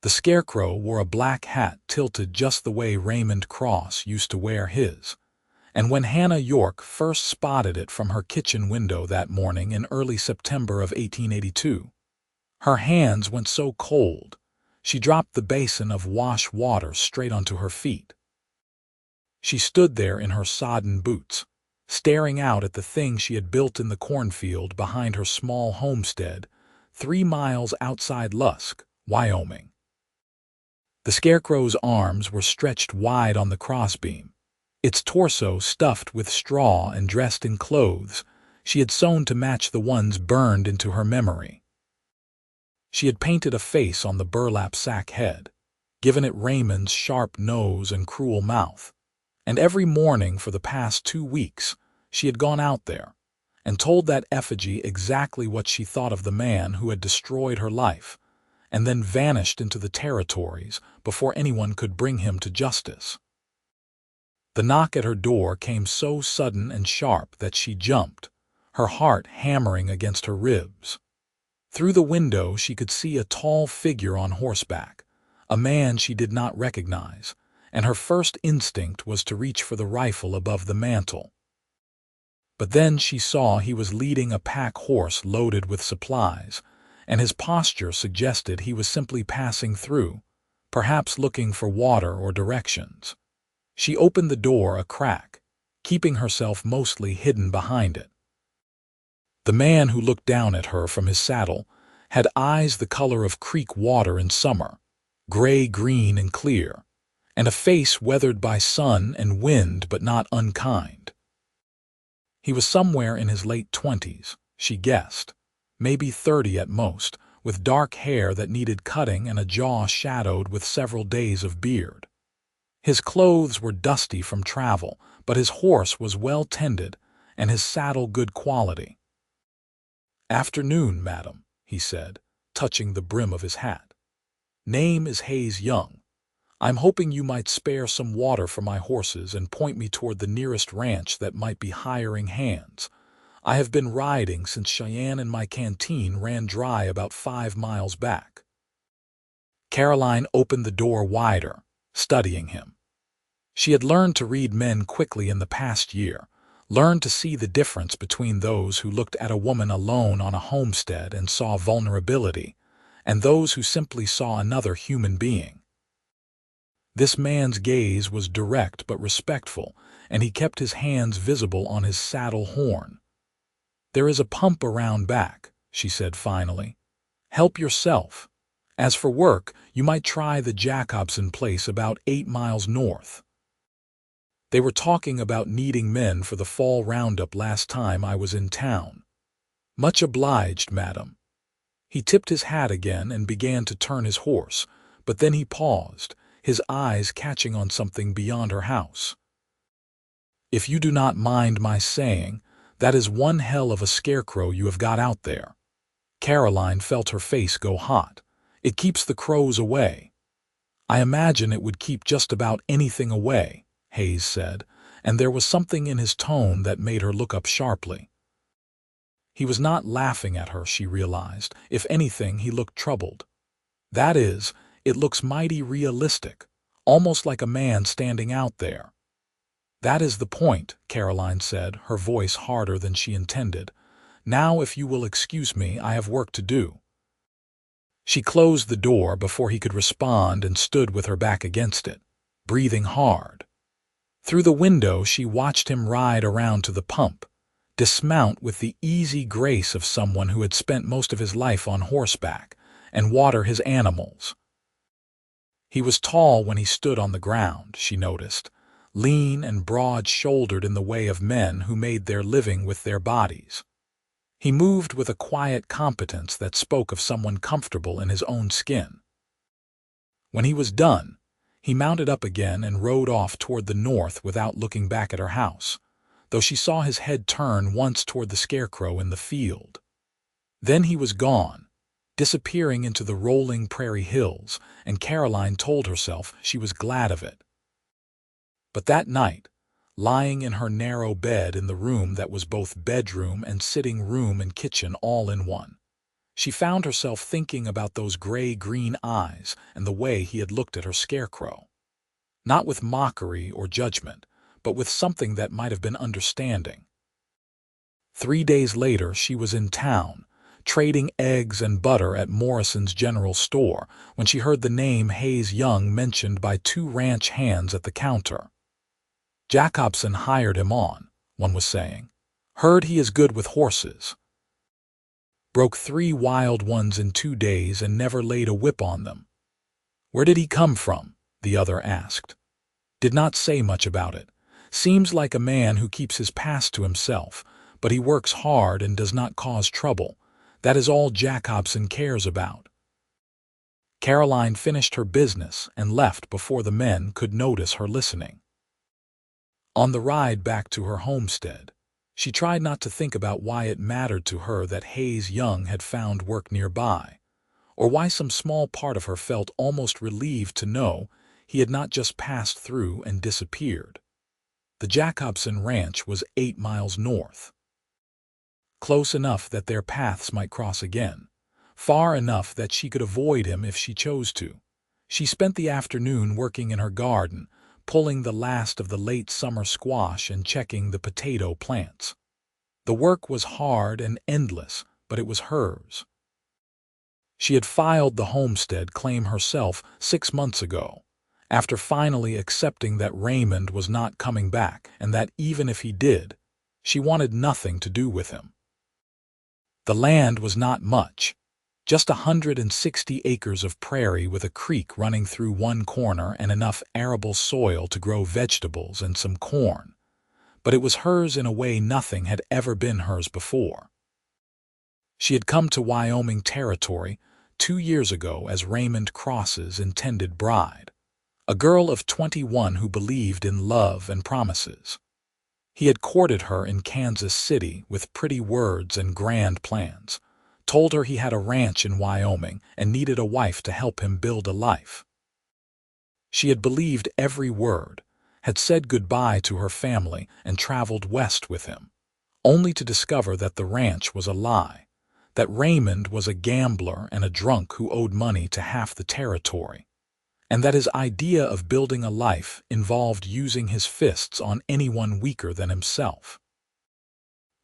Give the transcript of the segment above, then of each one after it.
The Scarecrow wore a black hat tilted just the way Raymond Cross used to wear his, and when Hannah York first spotted it from her kitchen window that morning in early September of 1882, her hands went so cold, she dropped the basin of wash water straight onto her feet. She stood there in her sodden boots, staring out at the thing she had built in the cornfield behind her small homestead, 3 miles outside Lusk, Wyoming. The Scarecrow's arms were stretched wide on the crossbeam, its torso stuffed with straw and dressed in clothes she had sewn to match the ones burned into her memory. She had painted a face on the burlap sack head, given it Raymond's sharp nose and cruel mouth, and every morning for the past 2 weeks she had gone out there and told that effigy exactly what she thought of the man who had destroyed her life, and then vanished into the territories before anyone could bring him to justice. The knock at her door came so sudden and sharp that she jumped, her heart hammering against her ribs. Through the window she could see a tall figure on horseback, a man she did not recognize, and her first instinct was to reach for the rifle above the mantel. But then she saw he was leading a pack horse loaded with supplies, and his posture suggested he was simply passing through, perhaps looking for water or directions. She opened the door a crack, keeping herself mostly hidden behind it. The man who looked down at her from his saddle had eyes the color of creek water in summer, gray-green and clear, and a face weathered by sun and wind but not unkind. He was somewhere in his late 20s, she guessed, maybe 30 at most, with dark hair that needed cutting and a jaw shadowed with several days of beard. His clothes were dusty from travel, but his horse was well tended and his saddle good quality. "Afternoon, madam," he said, touching the brim of his hat. "Name is Hayes Young. I'm hoping you might spare some water for my horses and point me toward the nearest ranch that might be hiring hands. I have been riding since Cheyenne and my canteen ran dry about 5 miles back." Caroline opened the door wider, studying him. She had learned to read men quickly in the past year, learned to see the difference between those who looked at a woman alone on a homestead and saw vulnerability, and those who simply saw another human being. This man's gaze was direct but respectful, and he kept his hands visible on his saddle horn. "There is a pump around back," she said finally. "Help yourself. As for work, you might try the Jacobson place about 8 miles north. They were talking about needing men for the fall roundup last time I was in town." "Much obliged, madam." He tipped his hat again and began to turn his horse, but then he paused, his eyes catching on something beyond her house. "If you do not mind my saying, that is one hell of a scarecrow you have got out there." Caroline felt her face go hot. "It keeps the crows away." "I imagine it would keep just about anything away," Hayes said, and there was something in his tone that made her look up sharply. He was not laughing at her, she realized. If anything, he looked troubled. "That is, it looks mighty realistic, almost like a man standing out there." "That is the point," Caroline said, her voice harder than she intended. "Now, if you will excuse me, I have work to do." She closed the door before he could respond and stood with her back against it, breathing hard. Through the window she watched him ride around to the pump, dismount with the easy grace of someone who had spent most of his life on horseback, and water his animals. He was tall when he stood on the ground, she noticed, lean and broad-shouldered in the way of men who made their living with their bodies. He moved with a quiet competence that spoke of someone comfortable in his own skin. When he was done, he mounted up again and rode off toward the north without looking back at her house, though she saw his head turn once toward the Scarecrow in the field. Then he was gone, disappearing into the rolling prairie hills, and Caroline told herself she was glad of it. But that night, lying in her narrow bed in the room that was both bedroom and sitting room and kitchen all in one, She found herself thinking about those gray-green eyes and the way he had looked at her Scarecrow. Not with mockery or judgment, but with something that might have been understanding. 3 days later, she was in town, trading eggs and butter at Morrison's general store, when she heard the name Hayes Young mentioned by two ranch hands at the counter. Jacobson hired him on, one was saying. Heard he is good with horses. Broke 3 wild ones in 2 days and never laid a whip on them. Where did he come from? The other asked. Did not say much about it. Seems like a man who keeps his past to himself, but he works hard and does not cause trouble. That is all Jacobson cares about. Caroline finished her business and left before the men could notice her listening. On the ride back to her homestead, she tried not to think about why it mattered to her that Hayes Young had found work nearby, or why some small part of her felt almost relieved to know he had not just passed through and disappeared. The Jacobson ranch was 8 miles north. Close enough that their paths might cross again, far enough that she could avoid him if she chose to. She spent the afternoon working in her garden, pulling the last of the late summer squash and checking the potato plants. The work was hard and endless, but it was hers. She had filed the homestead claim herself 6 months ago, after finally accepting that Raymond was not coming back and that even if he did, she wanted nothing to do with him. The land was not much, just 160 acres of prairie with a creek running through one corner and enough arable soil to grow vegetables and some corn. But it was hers in a way nothing had ever been hers before. She had come to Wyoming territory 2 years ago as Raymond Cross's intended bride, a girl of 21 who believed in love and promises. He had courted her in Kansas City with pretty words and grand plans, told her he had a ranch in Wyoming and needed a wife to help him build a life. She had believed every word, had said goodbye to her family and traveled west with him, only to discover that the ranch was a lie, that Raymond was a gambler and a drunk who owed money to half the territory, and that his idea of building a life involved using his fists on anyone weaker than himself.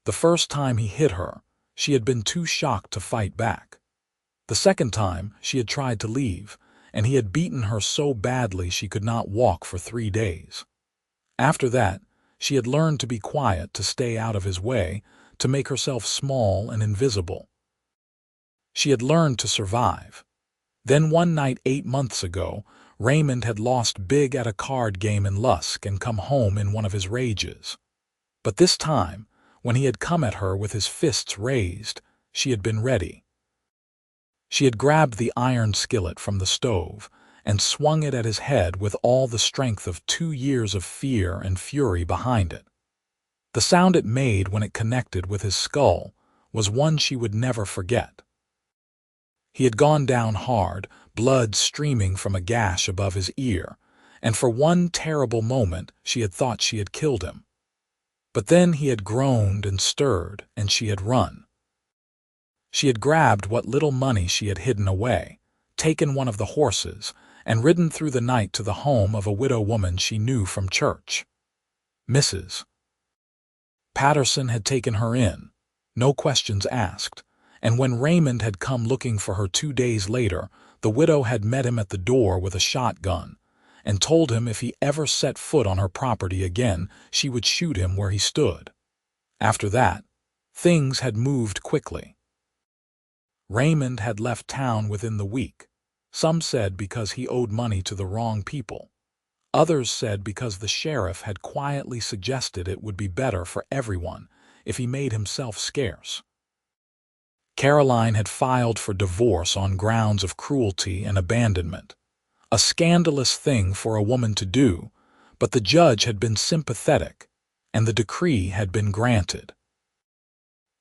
The first time he hit her, she had been too shocked to fight back. The second time, she had tried to leave, and he had beaten her so badly she could not walk for 3 days. After that, she had learned to be quiet, to stay out of his way, to make herself small and invisible. She had learned to survive. Then one night 8 months ago, Raymond had lost big at a card game in Lusk and come home in one of his rages. But this time, when he had come at her with his fists raised, she had been ready. She had grabbed the iron skillet from the stove and swung it at his head with all the strength of 2 years of fear and fury behind it. The sound it made when it connected with his skull was one she would never forget. He had gone down hard, blood streaming from a gash above his ear, and for one terrible moment she had thought she had killed him. But then he had groaned and stirred, and she had run. She had grabbed what little money she had hidden away, taken one of the horses, and ridden through the night to the home of a widow woman she knew from church. Mrs. Patterson had taken her in, no questions asked, and when Raymond had come looking for her 2 days later, the widow had met him at the door with a shotgun and told him if he ever set foot on her property again, she would shoot him where he stood. After that, things had moved quickly. Raymond had left town within the week. Some said because he owed money to the wrong people. Others said because the sheriff had quietly suggested it would be better for everyone if he made himself scarce. Caroline had filed for divorce on grounds of cruelty and abandonment, a scandalous thing for a woman to do, but the judge had been sympathetic, and the decree had been granted.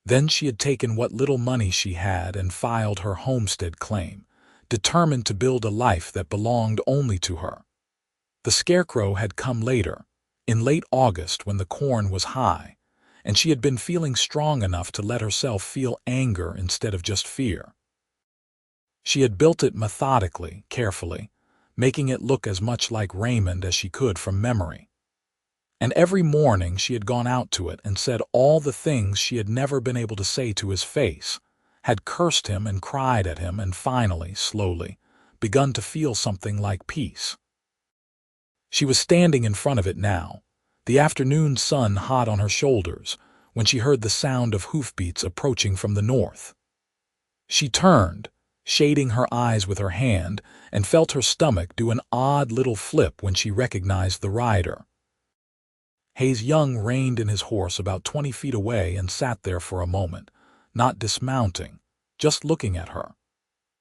Then she had taken what little money she had and filed her homestead claim, determined to build a life that belonged only to her. The Scarecrow had come later, in late August when the corn was high, and she had been feeling strong enough to let herself feel anger instead of just fear. She had built it methodically, carefully, making it look as much like Raymond as she could from memory. And every morning she had gone out to it and said all the things she had never been able to say to his face, had cursed him and cried at him, and finally, slowly, begun to feel something like peace. She was standing in front of it now, the afternoon sun hot on her shoulders, when she heard the sound of hoofbeats approaching from the north. She turned, shading her eyes with her hand, and felt her stomach do an odd little flip when she recognized the rider. Hayes Young reined in his horse about 20 feet away and sat there for a moment, not dismounting, just looking at her.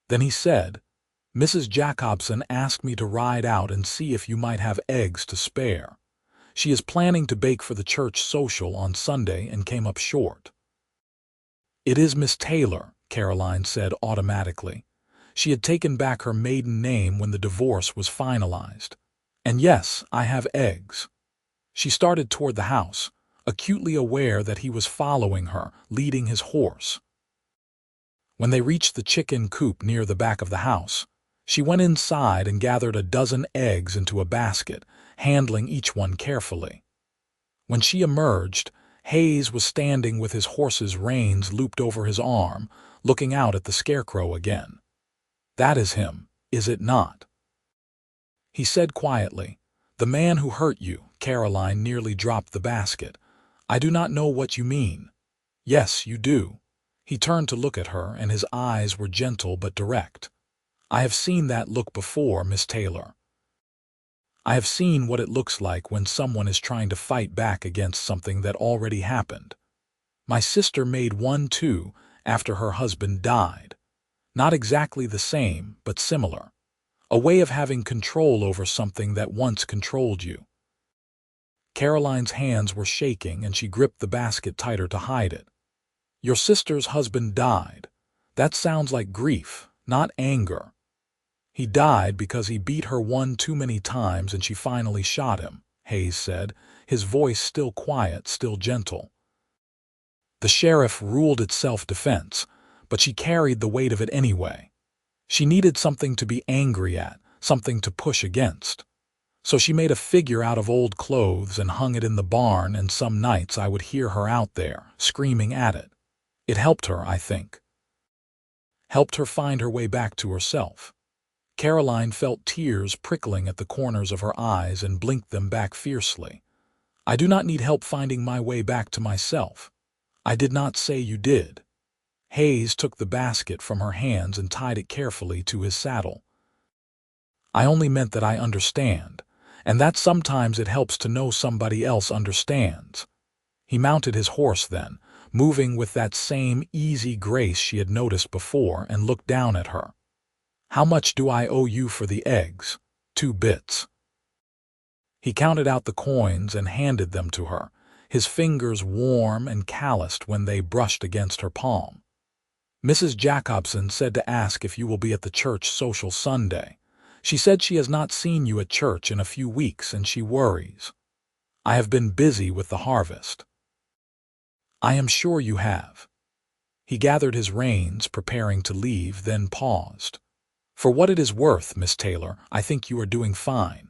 Then he said, "Mrs. Jacobson asked me to ride out and see if you might have eggs to spare. She is planning to bake for the church social on Sunday and came up short." "It is Miss Taylor," Caroline said automatically. She had taken back her maiden name when the divorce was finalized. "And yes, I have eggs." She started toward the house, acutely aware that he was following her, leading his horse. When they reached the chicken coop near the back of the house, she went inside and gathered a dozen eggs into a basket, handling each one carefully. When she emerged, Hayes was standing with his horse's reins looped over his arm, looking out at the Scarecrow again. "That is him, is it not?" he said quietly. "The man who hurt you." Caroline nearly dropped the basket. "I do not know what you mean." "Yes, you do." He turned to look at her, and his eyes were gentle but direct. "I have seen that look before, Miss Taylor. I have seen what it looks like when someone is trying to fight back against something that already happened. My sister made one too after her husband died. Not exactly the same, but similar. A way of having control over something that once controlled you." Caroline's hands were shaking and she gripped the basket tighter to hide it. "Your sister's husband died. That sounds like grief, not anger." "He died because he beat her one too many times and she finally shot him," Hayes said, his voice still quiet, still gentle. "The sheriff ruled it self-defense, but she carried the weight of it anyway. She needed something to be angry at, something to push against. So she made a figure out of old clothes and hung it in the barn, and some nights I would hear her out there, screaming at it. It helped her, I think. Helped her find her way back to herself." Caroline felt tears prickling at the corners of her eyes and blinked them back fiercely. "I do not need help finding my way back to myself. I did not say you did." Hayes took the basket from her hands and tied it carefully to his saddle. "I only meant that I understand, and that sometimes it helps to know somebody else understands." He mounted his horse then, moving with that same easy grace she had noticed before, and looked down at her. "How much do I owe you for the eggs?" "2 bits." He counted out the coins and handed them to her, his fingers warm and calloused when they brushed against her palm. "Mrs. Jacobson said to ask if you will be at the church social Sunday. She said she has not seen you at church in a few weeks and she worries. I have been busy with the harvest." "I am sure you have." He gathered his reins, preparing to leave, then paused. "For what it is worth, Miss Taylor, I think you are doing fine.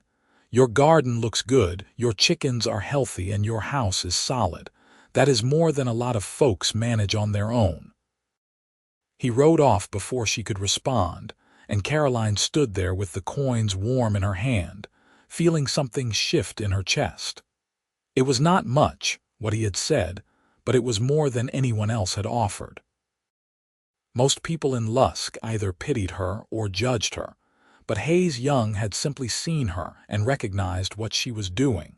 Your garden looks good, your chickens are healthy, and your house is solid. That is more than a lot of folks manage on their own." He rode off before she could respond, and Caroline stood there with the coins warm in her hand, feeling something shift in her chest. It was not much, what he had said, but it was more than anyone else had offered. Most people in Lusk either pitied her or judged her, but Hayes Young had simply seen her and recognized what she was doing.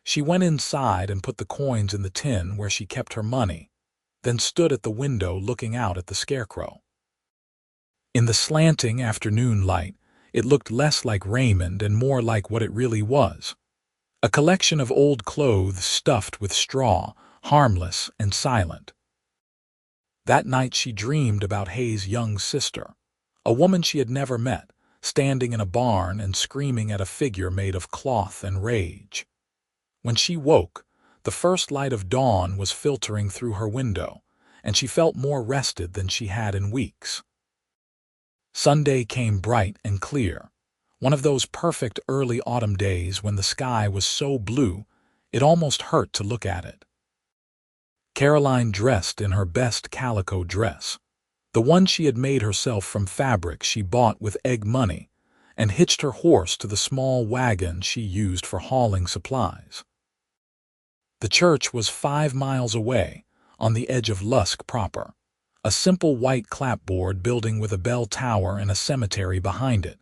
She went inside and put the coins in the tin where she kept her money, then stood at the window looking out at the Scarecrow. In the slanting afternoon light, it looked less like Raymond and more like what it really was. A collection of old clothes stuffed with straw, harmless and silent. That night she dreamed about Hayes Young's sister, a woman she had never met, standing in a barn and screaming at a figure made of cloth and rage. When she woke, the first light of dawn was filtering through her window, and she felt more rested than she had in weeks. Sunday came bright and clear, one of those perfect early autumn days when the sky was so blue it almost hurt to look at it. Caroline dressed in her best calico dress, the one she had made herself from fabric she bought with egg money, and hitched her horse to the small wagon she used for hauling supplies. The church was 5 miles away, on the edge of Lusk proper, a simple white clapboard building with a bell tower and a cemetery behind it.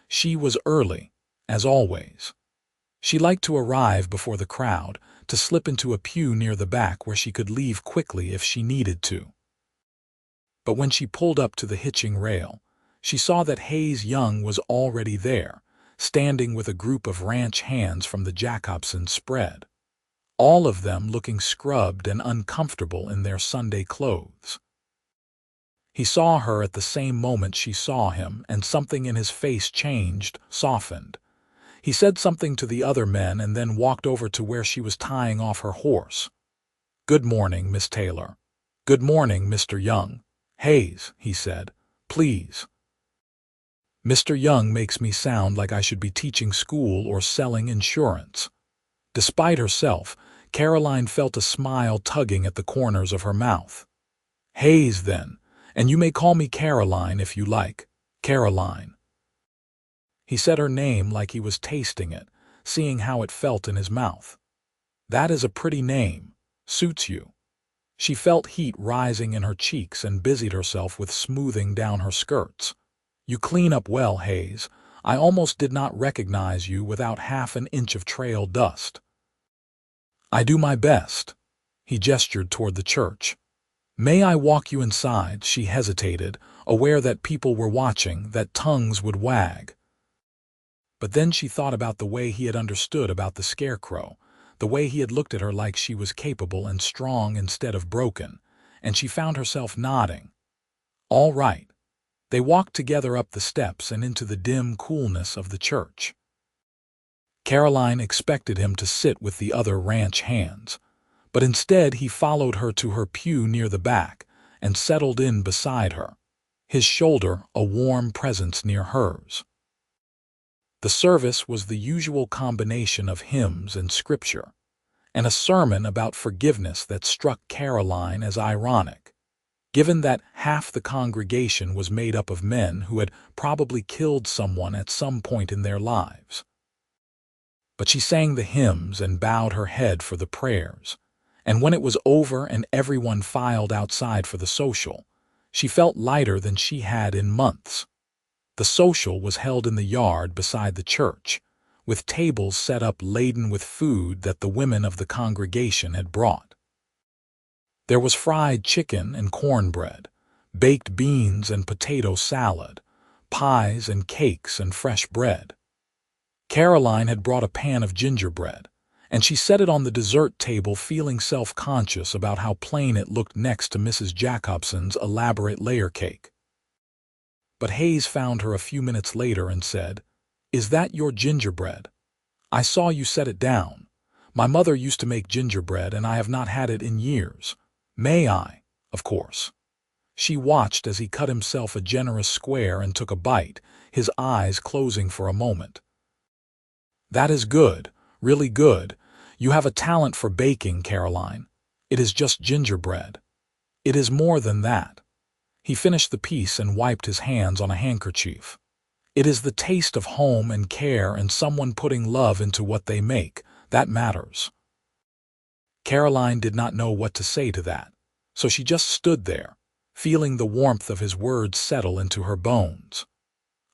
She was early, as always. She liked to arrive before the crowd, to slip into a pew near the back where she could leave quickly if she needed to. But when she pulled up to the hitching rail, she saw that Hayes Young was already there, standing with a group of ranch hands from the Jacobson spread, all of them looking scrubbed and uncomfortable in their Sunday clothes. He saw her at the same moment she saw him, and something in his face changed, softened. He said something to the other men and then walked over to where she was tying off her horse. "Good morning, Miss Taylor." "Good morning, Mr. Young." "Hayes," he said, "please." Mr. Young makes me sound like I should be teaching school or selling insurance. Despite herself, Caroline felt a smile tugging at the corners of her mouth. "Hayes, then, and you may call me Caroline if you like. Caroline." He said her name like he was tasting it, seeing how it felt in his mouth. "That is a pretty name. Suits you." She felt heat rising in her cheeks and busied herself with smoothing down her skirts. "You clean up well, Hayes. I almost did not recognize you without half an inch of trail dust." "I do my best." He gestured toward the church. "May I walk you inside?" She hesitated, aware that people were watching, that tongues would wag. But then she thought about the way he had understood about the Scarecrow, the way he had looked at her like she was capable and strong instead of broken, and she found herself nodding. All right. They walked together up the steps and into the dim coolness of the church. Caroline expected him to sit with the other ranch hands, but instead he followed her to her pew near the back and settled in beside her, his shoulder a warm presence near hers. The service was the usual combination of hymns and scripture, and a sermon about forgiveness that struck Caroline as ironic, given that half the congregation was made up of men who had probably killed someone at some point in their lives. But she sang the hymns and bowed her head for the prayers, and when it was over and everyone filed outside for the social, she felt lighter than she had in months. The social was held in the yard beside the church, with tables set up laden with food that the women of the congregation had brought. There was fried chicken and cornbread, baked beans and potato salad, pies and cakes and fresh bread. Caroline had brought a pan of gingerbread, and she set it on the dessert table, feeling self-conscious about how plain it looked next to Mrs. Jacobson's elaborate layer cake. But Hayes found her a few minutes later and said, "Is that your gingerbread? I saw you set it down. My mother used to make gingerbread, and I have not had it in years. May I?" "Of course." She watched as he cut himself a generous square and took a bite, his eyes closing for a moment. "That is good, really good. You have a talent for baking, Caroline. It is just gingerbread. It is more than that." He finished the piece and wiped his hands on a handkerchief. "It is the taste of home and care and someone putting love into what they make. That matters." Caroline did not know what to say to that, so she just stood there, feeling the warmth of his words settle into her bones.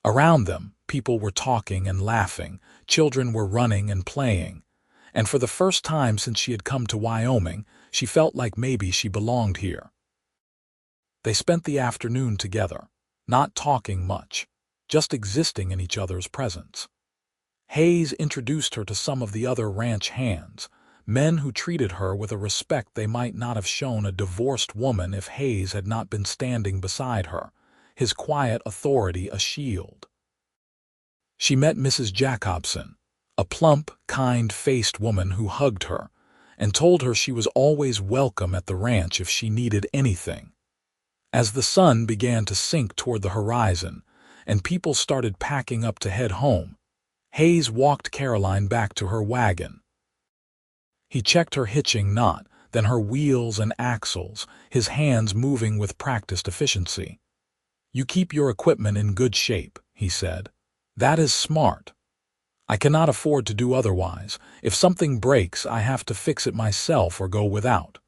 Around them, people were talking and laughing, children were running and playing, and for the first time since she had come to Wyoming, she felt like maybe she belonged here. They spent the afternoon together, not talking much, just existing in each other's presence. Hayes introduced her to some of the other ranch hands, men who treated her with a respect they might not have shown a divorced woman if Hayes had not been standing beside her, his quiet authority a shield. She met Mrs. Jacobson, a plump, kind-faced woman who hugged her and told her she was always welcome at the ranch if she needed anything. As the sun began to sink toward the horizon, and people started packing up to head home. Hayes walked Caroline back to her wagon. He checked her hitching knot, then her wheels and axles, his hands moving with practiced efficiency. "You keep your equipment in good shape," he said. "That is smart. I cannot afford to do otherwise. If something breaks, I have to fix it myself or go without.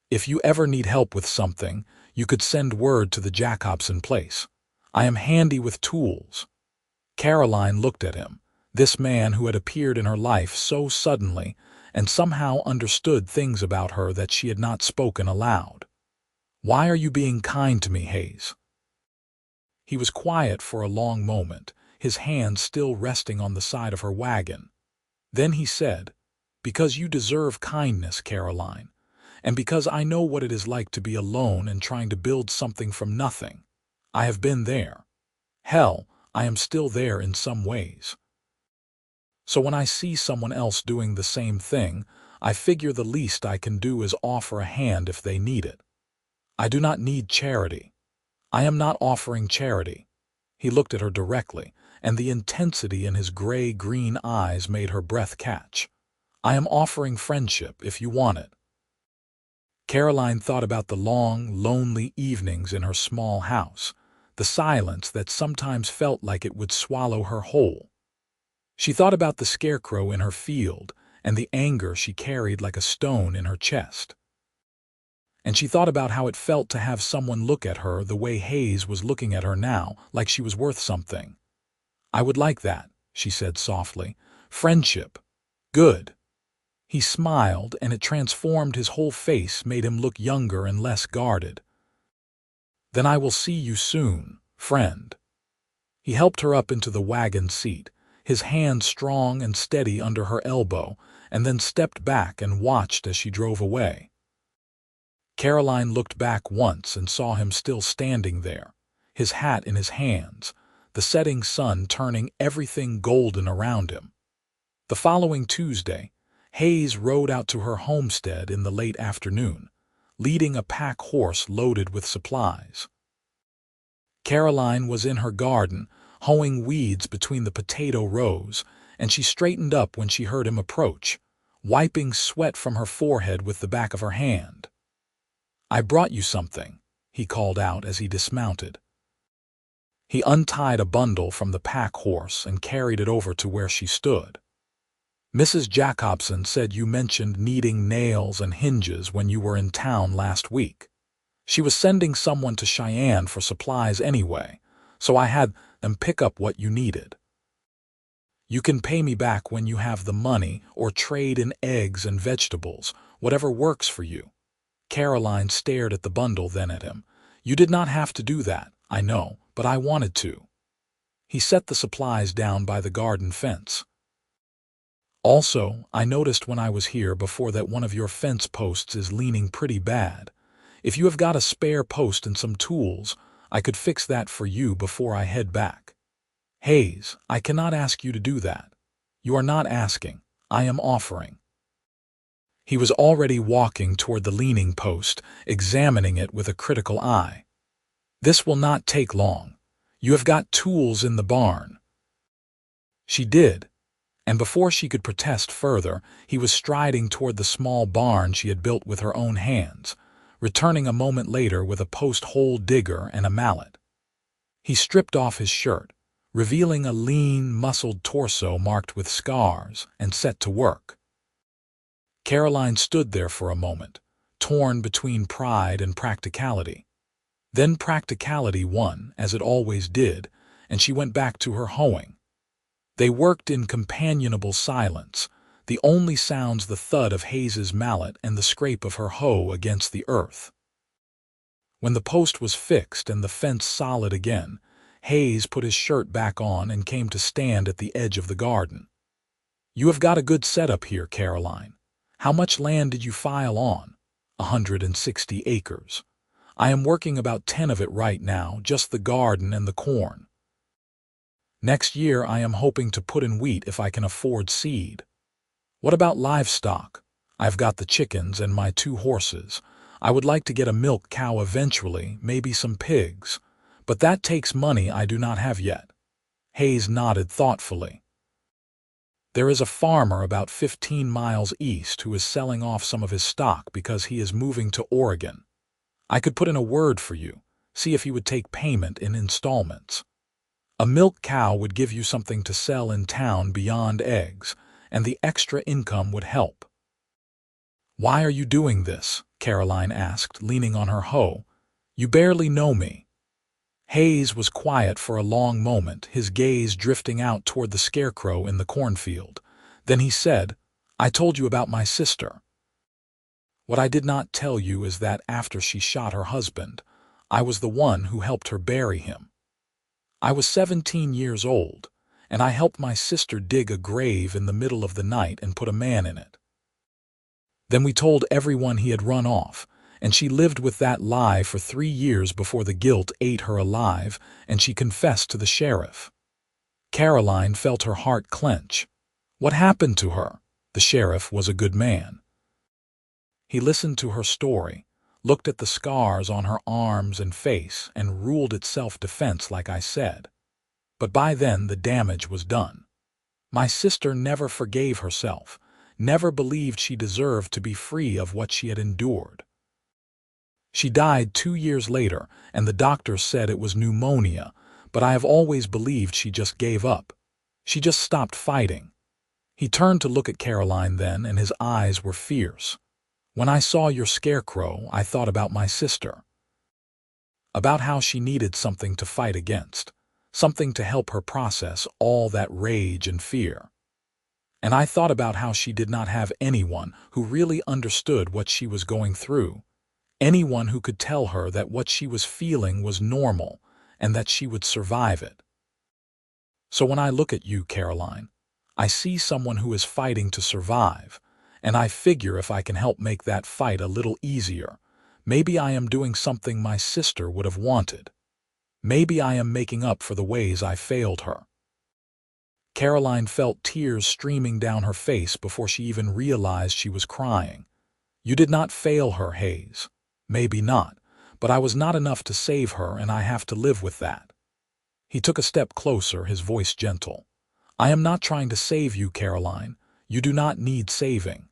If you ever need help with something, you could send word to the Jacobson place. I am handy with tools." Caroline looked at him, this man who had appeared in her life so suddenly and somehow understood things about her that she had not spoken aloud. "Why are you being kind to me, Hayes?" He was quiet for a long moment, his hand still resting on the side of her wagon. Then he said, "Because you deserve kindness, Caroline, and because I know what it is like to be alone and trying to build something from nothing. I have been there. Hell, I am still there in some ways. So when I see someone else doing the same thing, I figure the least I can do is offer a hand if they need it. I do not need charity. I am not offering charity." He looked at her directly, and the intensity in his gray-green eyes made her breath catch. "I am offering friendship if you want it." Caroline thought about the long, lonely evenings in her small house, the silence that sometimes felt like it would swallow her whole. She thought about the scarecrow in her field and the anger she carried like a stone in her chest. And she thought about how it felt to have someone look at her the way Hayes was looking at her now, like she was worth something. "I would like that," she said softly. "Friendship. Good." He smiled, and it transformed his whole face, made him look younger and less guarded. "Then I will see you soon, friend." He helped her up into the wagon seat, his hand strong and steady under her elbow, and then stepped back and watched as she drove away. Caroline looked back once and saw him still standing there, his hat in his hands, the setting sun turning everything golden around him. The following Tuesday, Hayes rode out to her homestead in the late afternoon, leading a pack horse loaded with supplies. Caroline was in her garden, hoeing weeds between the potato rows, and she straightened up when she heard him approach, wiping sweat from her forehead with the back of her hand. "I brought you something," he called out as he dismounted. He untied a bundle from the pack horse and carried it over to where she stood. "Mrs. Jacobson said you mentioned needing nails and hinges when you were in town last week. She was sending someone to Cheyenne for supplies anyway, so I had them pick up what you needed. You can pay me back when you have the money or trade in eggs and vegetables, whatever works for you." Caroline stared at the bundle, then at him. "You did not have to do that, I know, but I wanted to." He set the supplies down by the garden fence. "Also, I noticed when I was here before that one of your fence posts is leaning pretty bad. If you have got a spare post and some tools, I could fix that for you before I head back." "Hayes, I cannot ask you to do that." "You are not asking. I am offering." He was already walking toward the leaning post, examining it with a critical eye. "This will not take long. You have got tools in the barn." She did, and before she could protest further, he was striding toward the small barn she had built with her own hands, returning a moment later with a post-hole digger and a mallet. He stripped off his shirt, revealing a lean, muscled torso marked with scars, and set to work. Caroline stood there for a moment, torn between pride and practicality. Then practicality won, as it always did, and she went back to her hoeing. They worked in companionable silence, the only sounds the thud of Hayes's mallet and the scrape of her hoe against the earth. When the post was fixed and the fence solid again, Hayes put his shirt back on and came to stand at the edge of the garden. "You have got a good setup here, Caroline. How much land did you file on?" 160 acres. "I am working about 10 of it right now, just the garden and the corn. Next year I am hoping to put in wheat if I can afford seed." "What about livestock?" "I've got the chickens and my 2 horses. I would like to get a milk cow eventually, maybe some pigs. But that takes money I do not have yet. Hayes nodded thoughtfully. There is a farmer about 15 miles east who is selling off some of his stock because he is moving to Oregon. I could put in a word for you, see if he would take payment in installments. A milk cow would give you something to sell in town beyond eggs, and the extra income would help. "Why are you doing this?" Caroline asked, leaning on her hoe. "You barely know me." Hayes was quiet for a long moment, his gaze drifting out toward the Scarecrow in the cornfield. Then he said, "I told you about my sister. What I did not tell you is that after she shot her husband, I was the one who helped her bury him. I was 17 years old, and I helped my sister dig a grave in the middle of the night and put a man in it. Then we told everyone he had run off, and she lived with that lie for 3 years before the guilt ate her alive, and she confessed to the sheriff." Caroline felt her heart clench. What happened to her? The sheriff was a good man. He listened to her story, looked at the scars on her arms and face, and ruled it self-defense like I said. But by then the damage was done. My sister never forgave herself, never believed she deserved to be free of what she had endured. She died 2 years later, and the doctors said it was pneumonia, but I have always believed she just gave up. She just stopped fighting. He turned to look at Caroline then, and his eyes were fierce. "When I saw your Scarecrow, I thought about my sister. About how she needed something to fight against, something to help her process all that rage and fear. And I thought about how she did not have anyone who really understood what she was going through, anyone who could tell her that what she was feeling was normal and that she would survive it. So when I look at you, Caroline, I see someone who is fighting to survive, and I figure if I can help make that fight a little easier, maybe I am doing something my sister would have wanted. Maybe I am making up for the ways I failed her." Caroline felt tears streaming down her face before she even realized she was crying. "You did not fail her, Hayes. Maybe not, but I was not enough to save her, and I have to live with that." He took a step closer, his voice gentle. "I am not trying to save you, Caroline. You do not need saving.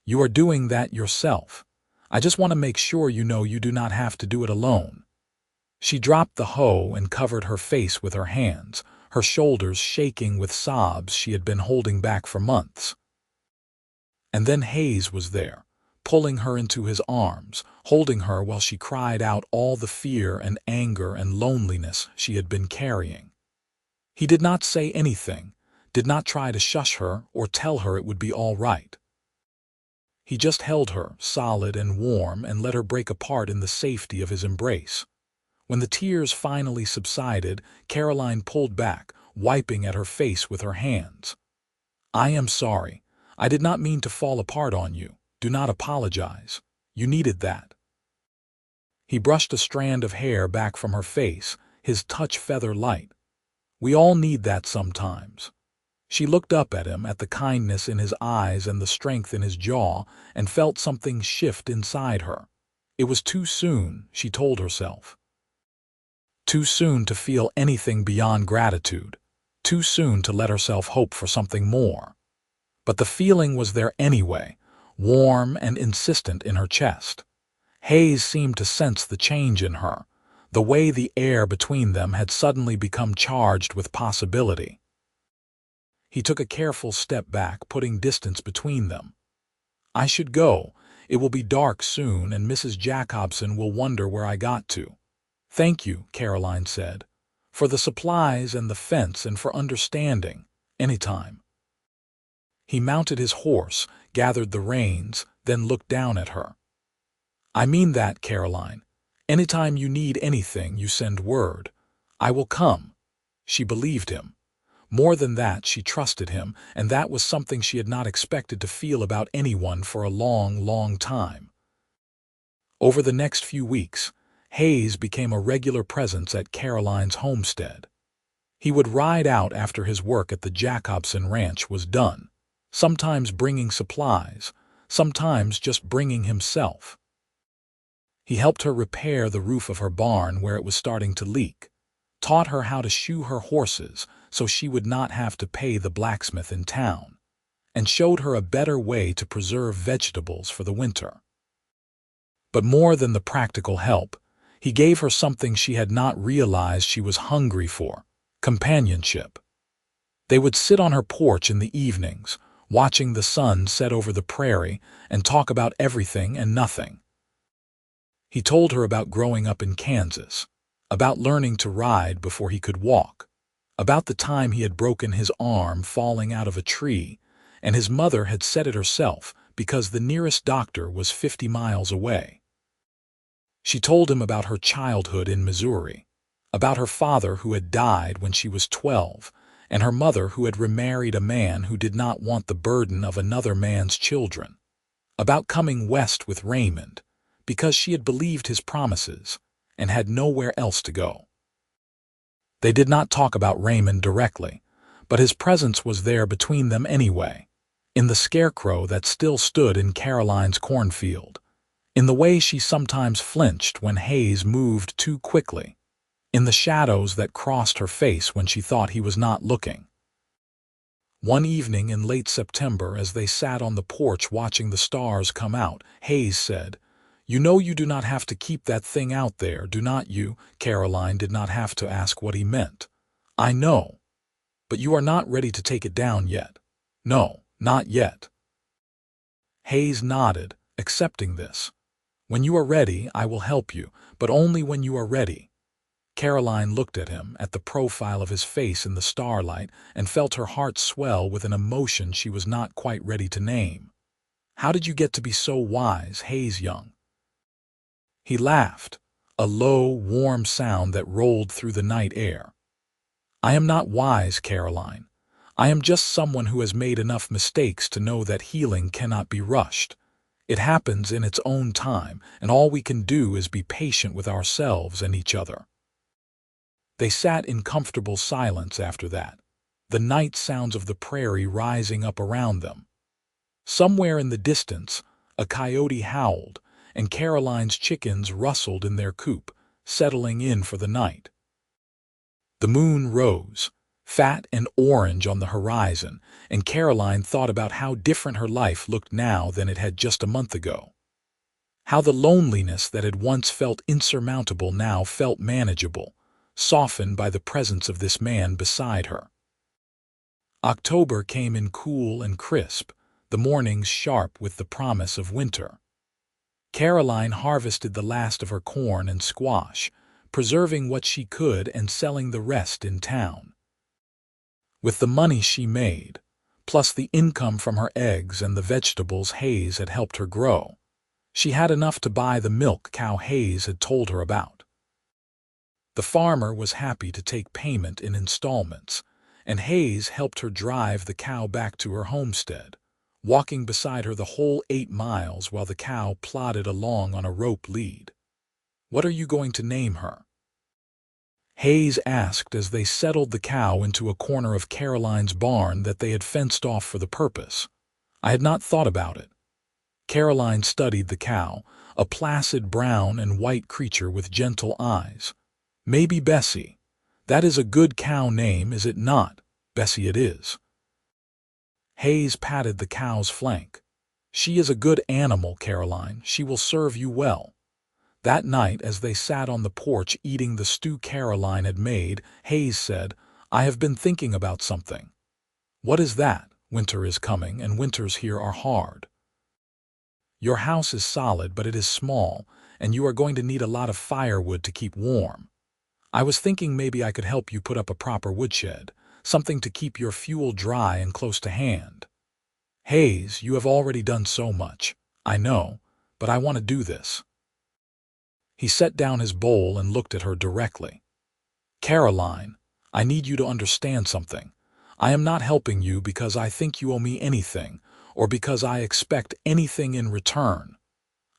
You are doing that yourself. I just want to make sure you know you do not have to do it alone." She dropped the hoe and covered her face with her hands, her shoulders shaking with sobs she had been holding back for months. And then Hayes was there, pulling her into his arms, holding her while she cried out all the fear and anger and loneliness she had been carrying. He did not say anything, did not try to shush her or tell her it would be all right. He just held her, solid and warm, and let her break apart in the safety of his embrace. When the tears finally subsided, Caroline pulled back, wiping at her face with her hands. "I am sorry. I did not mean to fall apart on you. Do not apologize. You needed that." He brushed a strand of hair back from her face, his touch feather light. "We all need that sometimes." She looked up at him, at the kindness in his eyes and the strength in his jaw, and felt something shift inside her. It was too soon, she told herself. Too soon to feel anything beyond gratitude. Too soon to let herself hope for something more. But the feeling was there anyway, warm and insistent in her chest. Hayes seemed to sense the change in her, the way the air between them had suddenly become charged with possibility. He took a careful step back, putting distance between them. "I should go. It will be dark soon, and Mrs. Jacobson will wonder where I got to." "Thank you," Caroline said, "for the supplies and the fence and for understanding. Anytime." He mounted his horse, gathered the reins, then looked down at her. "I mean that, Caroline. Anytime you need anything, you send word. I will come." She believed him. More than that, she trusted him, and that was something she had not expected to feel about anyone for a long, long time. Over the next few weeks, Hayes became a regular presence at Caroline's homestead. He would ride out after his work at the Jacobson ranch was done, sometimes bringing supplies, sometimes just bringing himself. He helped her repair the roof of her barn where it was starting to leak, taught her how to shoe her horses so she would not have to pay the blacksmith in town, and showed her a better way to preserve vegetables for the winter. But more than the practical help, he gave her something she had not realized she was hungry for: companionship. They would sit on her porch in the evenings, watching the sun set over the prairie, and talk about everything and nothing. He told her about growing up in Kansas, about learning to ride before he could walk, about the time he had broken his arm falling out of a tree, and his mother had said it herself because the nearest doctor was 50 miles away. She told him about her childhood in Missouri, about her father who had died when she was 12, and her mother who had remarried a man who did not want the burden of another man's children, about coming west with Raymond, because she had believed his promises and had nowhere else to go. They did not talk about Raymond directly, but his presence was there between them anyway, in the scarecrow that still stood in Caroline's cornfield, in the way she sometimes flinched when Hayes moved too quickly, in the shadows that crossed her face when she thought he was not looking. One evening in late September, as they sat on the porch watching the stars come out, Hayes said, "You know you do not have to keep that thing out there, do not you?" Caroline did not have to ask what he meant. "I know. But you are not ready to take it down yet." "No, not yet." Hayes nodded, accepting this. "When you are ready, I will help you, but only when you are ready." Caroline looked at him, at the profile of his face in the starlight, and felt her heart swell with an emotion she was not quite ready to name. "How did you get to be so wise, Hayes young?" He laughed, a low, warm sound that rolled through the night air. "I am not wise, Caroline. I am just someone who has made enough mistakes to know that healing cannot be rushed. It happens in its own time, and all we can do is be patient with ourselves and each other." They sat in comfortable silence after that, the night sounds of the prairie rising up around them. Somewhere in the distance, a coyote howled, and Caroline's chickens rustled in their coop, settling in for the night. The moon rose, fat and orange on the horizon, and Caroline thought about how different her life looked now than it had just a month ago. How the loneliness that had once felt insurmountable now felt manageable, softened by the presence of this man beside her. October came in cool and crisp, the mornings sharp with the promise of winter. Caroline harvested the last of her corn and squash, preserving what she could and selling the rest in town. With the money she made, plus the income from her eggs and the vegetables Hayes had helped her grow, she had enough to buy the milk cow Hayes had told her about. The farmer was happy to take payment in installments, and Hayes helped her drive the cow back to her homestead, walking beside her the whole 8 miles while the cow plodded along on a rope lead. "What are you going to name her?" Hayes asked as they settled the cow into a corner of Caroline's barn that they had fenced off for the purpose. "I had not thought about it." Caroline studied the cow, a placid brown and white creature with gentle eyes. "Maybe Bessie. That is a good cow name, is it not?" "Bessie it is." Hayes patted the cow's flank. "She is a good animal, Caroline. She will serve you well." That night, as they sat on the porch eating the stew Caroline had made, Hayes said, "I have been thinking about something." "What is that?" "Winter is coming, and winters here are hard. Your house is solid, but it is small, and you are going to need a lot of firewood to keep warm. I was thinking maybe I could help you put up a proper woodshed, something to keep your fuel dry and close to hand." "Hayes, you have already done so much. I know, but I want to do this." He set down his bowl and looked at her directly. "Caroline, I need you to understand something. I am not helping you because I think you owe me anything, or because I expect anything in return.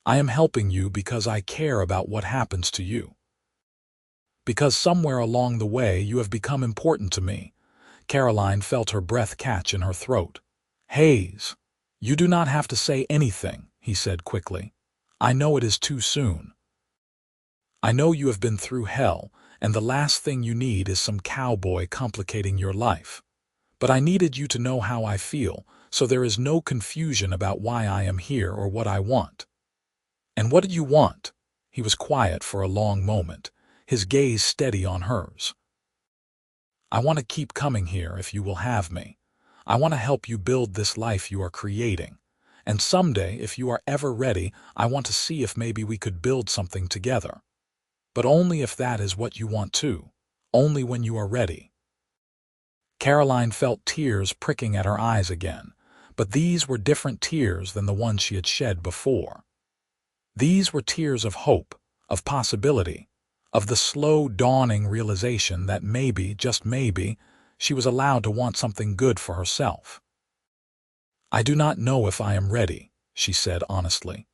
I am helping you because I care about what happens to you. Because somewhere along the way you have become important to me." Caroline felt her breath catch in her throat. "Hayes, you do not have to say anything," he said quickly. "I know it is too soon. I know you have been through hell, and the last thing you need is some cowboy complicating your life. But I needed you to know how I feel, so there is no confusion about why I am here or what I want." "And what did you want?" He was quiet for a long moment, his gaze steady on hers. "I want to keep coming here if you will have me. I want to help you build this life you are creating. And someday, if you are ever ready, I want to see if maybe we could build something together. But only if that is what you want too. Only when you are ready." Caroline felt tears pricking at her eyes again, but these were different tears than the ones she had shed before. These were tears of hope, of possibility, of the slow dawning realization that maybe, just maybe, she was allowed to want something good for herself. "I do not know if I am ready," she said honestly.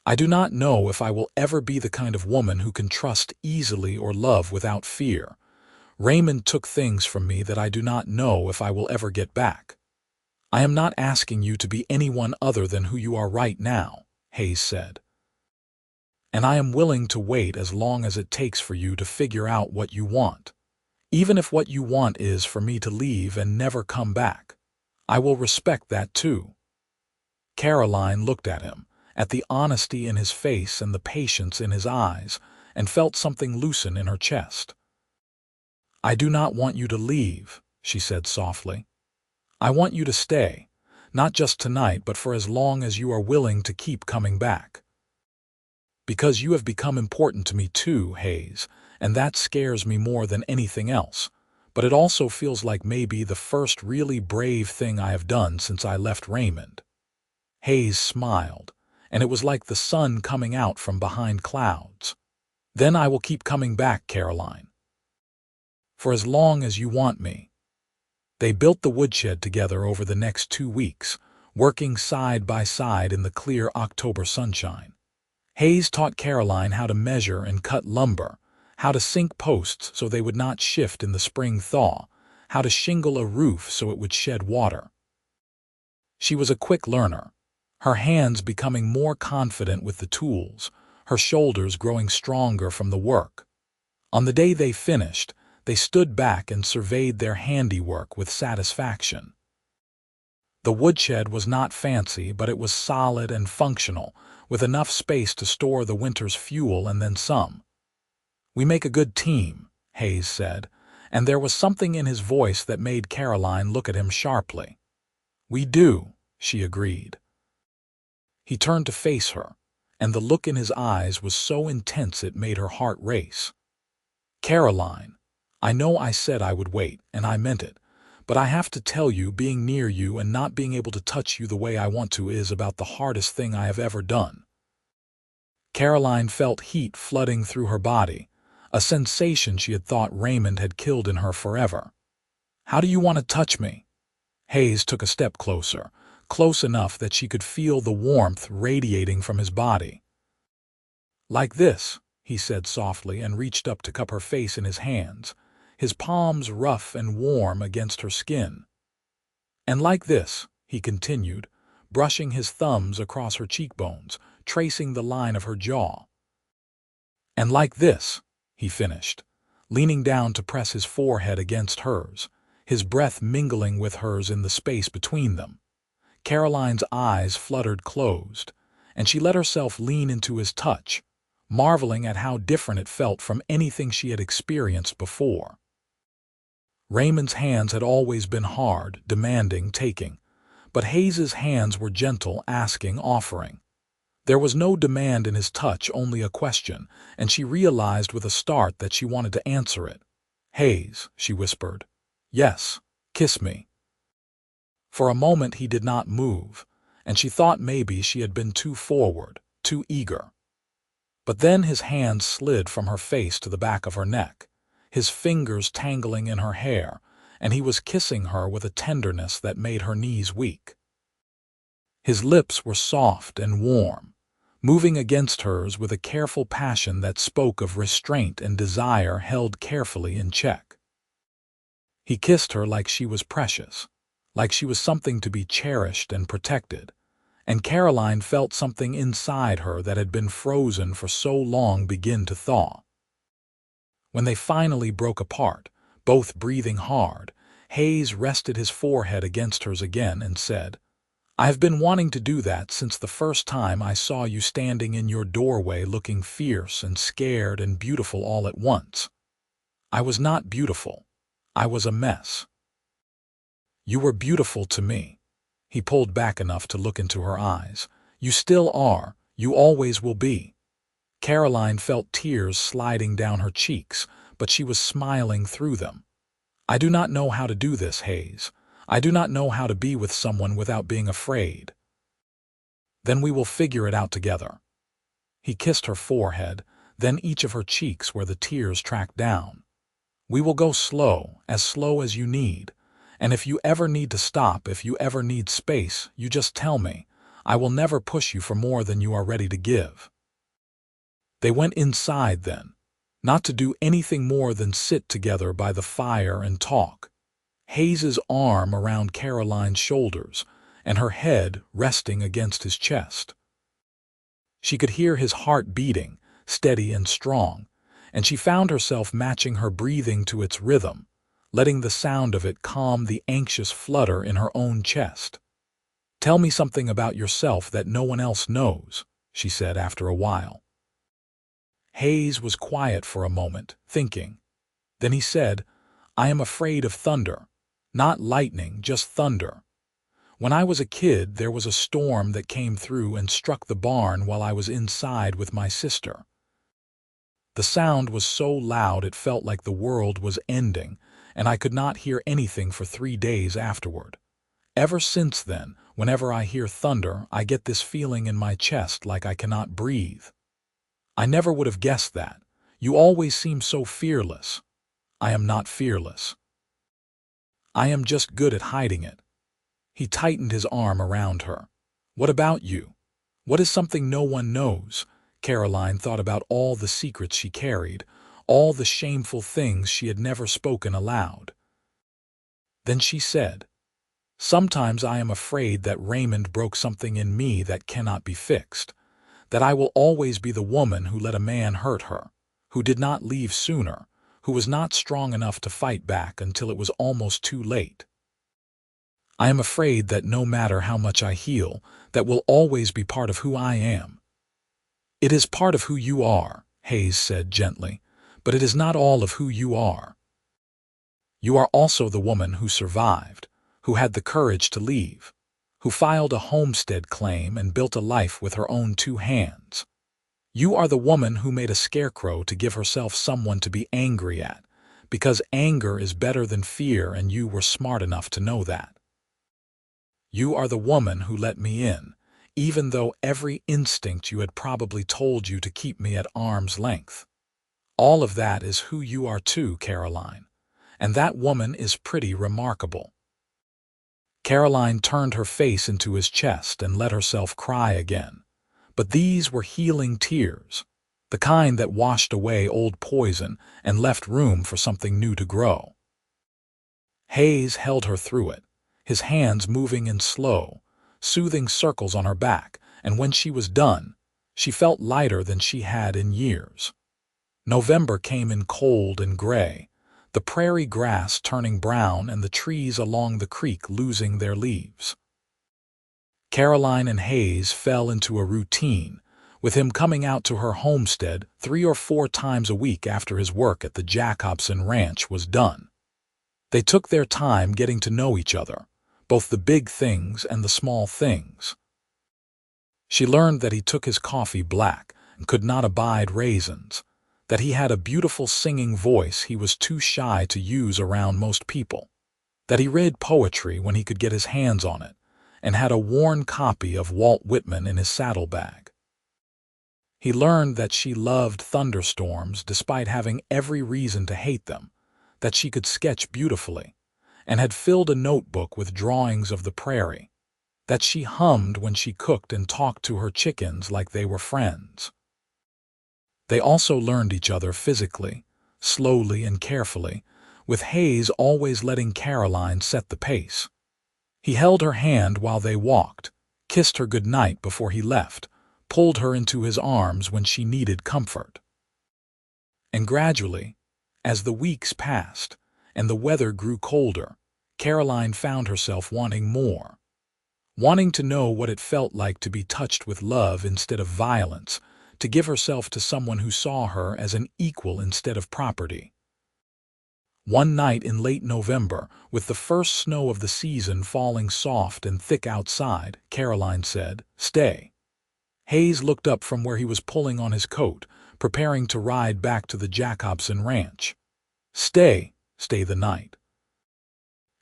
"I do not know if I will ever be the kind of woman who can trust easily or love without fear. Raymond took things from me that I do not know if I will ever get back." "I am not asking you to be anyone other than who you are right now," Hayes said. "And I am willing to wait as long as it takes for you to figure out what you want. Even if what you want is for me to leave and never come back. I will respect that too." Caroline looked at him, at the honesty in his face and the patience in his eyes, and felt something loosen in her chest. "I do not want you to leave," she said softly. "I want you to stay, not just tonight but for as long as you are willing to keep coming back. Because you have become important to me too, Hayes, and that scares me more than anything else, but it also feels like maybe the first really brave thing I have done since I left Raymond." Hayes smiled, and it was like the sun coming out from behind clouds. "Then I will keep coming back, Caroline. For as long as you want me." They built the woodshed together over the next 2 weeks, working side by side in the clear October sunshine. Hayes taught Caroline how to measure and cut lumber, how to sink posts so they would not shift in the spring thaw, how to shingle a roof so it would shed water. She was a quick learner, her hands becoming more confident with the tools, her shoulders growing stronger from the work. On the day they finished, they stood back and surveyed their handiwork with satisfaction. The woodshed was not fancy, but it was solid and functional, with enough space to store the winter's fuel and then some. "We make a good team," Hayes said, and there was something in his voice that made Caroline look at him sharply. "We do," she agreed. He turned to face her, and the look in his eyes was so intense it made her heart race. "Caroline, I know I said I would wait, and I meant it. But I have to tell you, being near you and not being able to touch you the way I want to is about the hardest thing I have ever done." Caroline felt heat flooding through her body, a sensation she had thought Raymond had killed in her forever. "How do you want to touch me?" Hayes took a step closer, close enough that she could feel the warmth radiating from his body. "Like this," he said softly and reached up to cup her face in his hands, his palms rough and warm against her skin. "And like this," he continued, brushing his thumbs across her cheekbones, tracing the line of her jaw. "And like this," he finished, leaning down to press his forehead against hers, his breath mingling with hers in the space between them. Caroline's eyes fluttered closed, and she let herself lean into his touch, marveling at how different it felt from anything she had experienced before. Raymond's hands had always been hard, demanding, taking, but Hayes's hands were gentle, asking, offering. There was no demand in his touch, only a question, and she realized with a start that she wanted to answer it. "Hayes," she whispered. "Yes, kiss me." For a moment he did not move, and she thought maybe she had been too forward, too eager. But then his hand slid from her face to the back of her neck, his fingers tangling in her hair, and he was kissing her with a tenderness that made her knees weak. His lips were soft and warm, moving against hers with a careful passion that spoke of restraint and desire held carefully in check. He kissed her like she was precious, like she was something to be cherished and protected, and Caroline felt something inside her that had been frozen for so long begin to thaw. When they finally broke apart, both breathing hard, Hayes rested his forehead against hers again and said, "I've been wanting to do that since the first time I saw you standing in your doorway looking fierce and scared and beautiful all at once. I was not beautiful. I was a mess. You were beautiful to me." He pulled back enough to look into her eyes. "You still are. You always will be." Caroline felt tears sliding down her cheeks, but she was smiling through them. "I do not know how to do this, Hayes. I do not know how to be with someone without being afraid." "Then we will figure it out together." He kissed her forehead, then each of her cheeks where the tears tracked down. "We will go slow as you need. And if you ever need to stop, if you ever need space, you just tell me. I will never push you for more than you are ready to give." They went inside then, not to do anything more than sit together by the fire and talk. Hayes's arm around Caroline's shoulders, and her head resting against his chest. She could hear his heart beating, steady and strong, and she found herself matching her breathing to its rhythm, letting the sound of it calm the anxious flutter in her own chest. "Tell me something about yourself that no one else knows," she said after a while. Hayes was quiet for a moment, thinking. Then he said, "I am afraid of thunder. Not lightning, just thunder. When I was a kid, there was a storm that came through and struck the barn while I was inside with my sister. The sound was so loud it felt like the world was ending, and I could not hear anything for 3 days afterward. Ever since then, whenever I hear thunder, I get this feeling in my chest like I cannot breathe. I never would have guessed that. You always seem so fearless. I am not fearless. I am just good at hiding it." He tightened his arm around her. "What about you? What is something no one knows?" Caroline thought about all the secrets she carried, all the shameful things she had never spoken aloud. Then she said, "Sometimes I am afraid that Raymond broke something in me that cannot be fixed, that I will always be the woman who let a man hurt her, who did not leave sooner, who was not strong enough to fight back until it was almost too late. I am afraid that no matter how much I heal, that will always be part of who I am." "It is part of who you are," Hayes said gently, "but it is not all of who you are. You are also the woman who survived, who had the courage to leave, who filed a homestead claim and built a life with her own 2 hands. You are the woman who made a scarecrow to give herself someone to be angry at, because anger is better than fear and you were smart enough to know that. You are the woman who let me in, even though every instinct you had probably told you to keep me at arm's length. All of that is who you are too, Caroline, and that woman is pretty remarkable." Caroline turned her face into his chest and let herself cry again. But these were healing tears, the kind that washed away old poison and left room for something new to grow. Hayes held her through it, his hands moving in slow, soothing circles on her back, and when she was done, she felt lighter than she had in years. November came in cold and gray, the prairie grass turning brown and the trees along the creek losing their leaves. Caroline and Hayes fell into a routine, with him coming out to her homestead 3 or 4 times a week after his work at the Jacobson Ranch was done. They took their time getting to know each other, both the big things and the small things. She learned that he took his coffee black and could not abide raisins, that he had a beautiful singing voice he was too shy to use around most people, that he read poetry when he could get his hands on it, and had a worn copy of Walt Whitman in his saddlebag. He learned that she loved thunderstorms despite having every reason to hate them, that she could sketch beautifully, and had filled a notebook with drawings of the prairie, that she hummed when she cooked and talked to her chickens like they were friends. They also learned each other physically, slowly and carefully, with Hayes always letting Caroline set the pace. He held her hand while they walked, kissed her goodnight before he left, pulled her into his arms when she needed comfort. And gradually, as the weeks passed and the weather grew colder, Caroline found herself wanting more. Wanting to know what it felt like to be touched with love instead of violence, to give herself to someone who saw her as an equal instead of property. One night in late November, with the first snow of the season falling soft and thick outside, Caroline said, "Stay." Hayes looked up from where he was pulling on his coat, preparing to ride back to the Jacobson ranch. "Stay the night.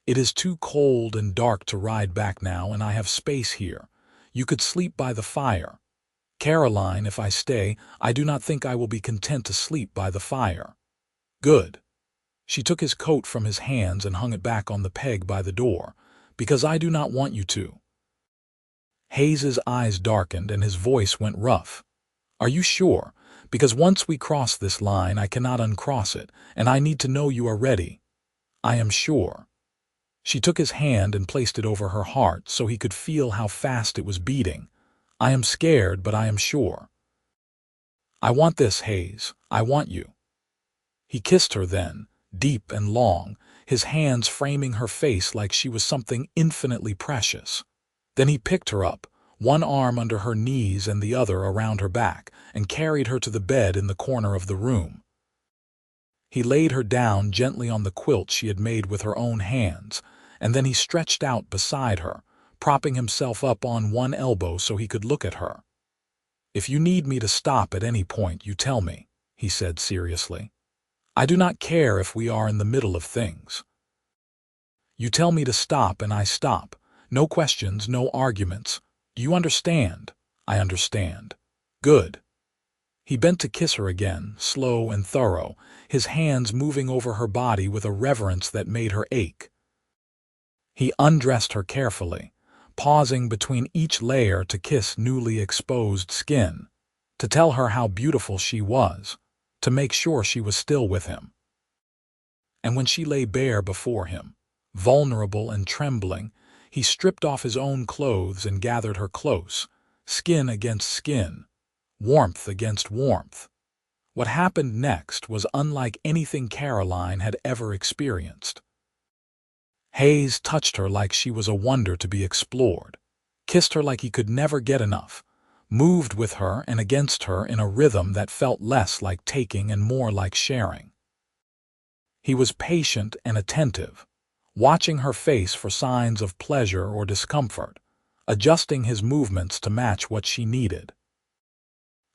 It is too cold and dark to ride back now, and I have space here. You could sleep by the fire. Caroline, if I stay, I do not think I will be content to sleep by the fire." "Good." She took his coat from his hands and hung it back on the peg by the door. "Because I do not want you to." Hayes's eyes darkened and his voice went rough. "Are you sure? Because once we cross this line, I cannot uncross it, and I need to know you are ready." "I am sure." She took his hand and placed it over her heart so he could feel how fast it was beating. "I am scared, but I am sure." "I want this, Hayes. I want you." He kissed her then, deep and long, his hands framing her face like she was something infinitely precious. Then he picked her up, one arm under her knees and the other around her back, and carried her to the bed in the corner of the room. He laid her down gently on the quilt she had made with her own hands, and then he stretched out beside her, propping himself up on one elbow so he could look at her. "If you need me to stop at any point, you tell me," he said seriously. "I do not care if we are in the middle of things. You tell me to stop and I stop. No questions, no arguments. Do you understand?" "I understand." "Good." He bent to kiss her again, slow and thorough, his hands moving over her body with a reverence that made her ache. He undressed her carefully, pausing between each layer to kiss newly exposed skin, to tell her how beautiful she was, to make sure she was still with him. And when she lay bare before him, vulnerable and trembling, he stripped off his own clothes and gathered her close, skin against skin, warmth against warmth. What happened next was unlike anything Caroline had ever experienced. Hayes touched her like she was a wonder to be explored, kissed her like he could never get enough, moved with her and against her in a rhythm that felt less like taking and more like sharing. He was patient and attentive, watching her face for signs of pleasure or discomfort, adjusting his movements to match what she needed.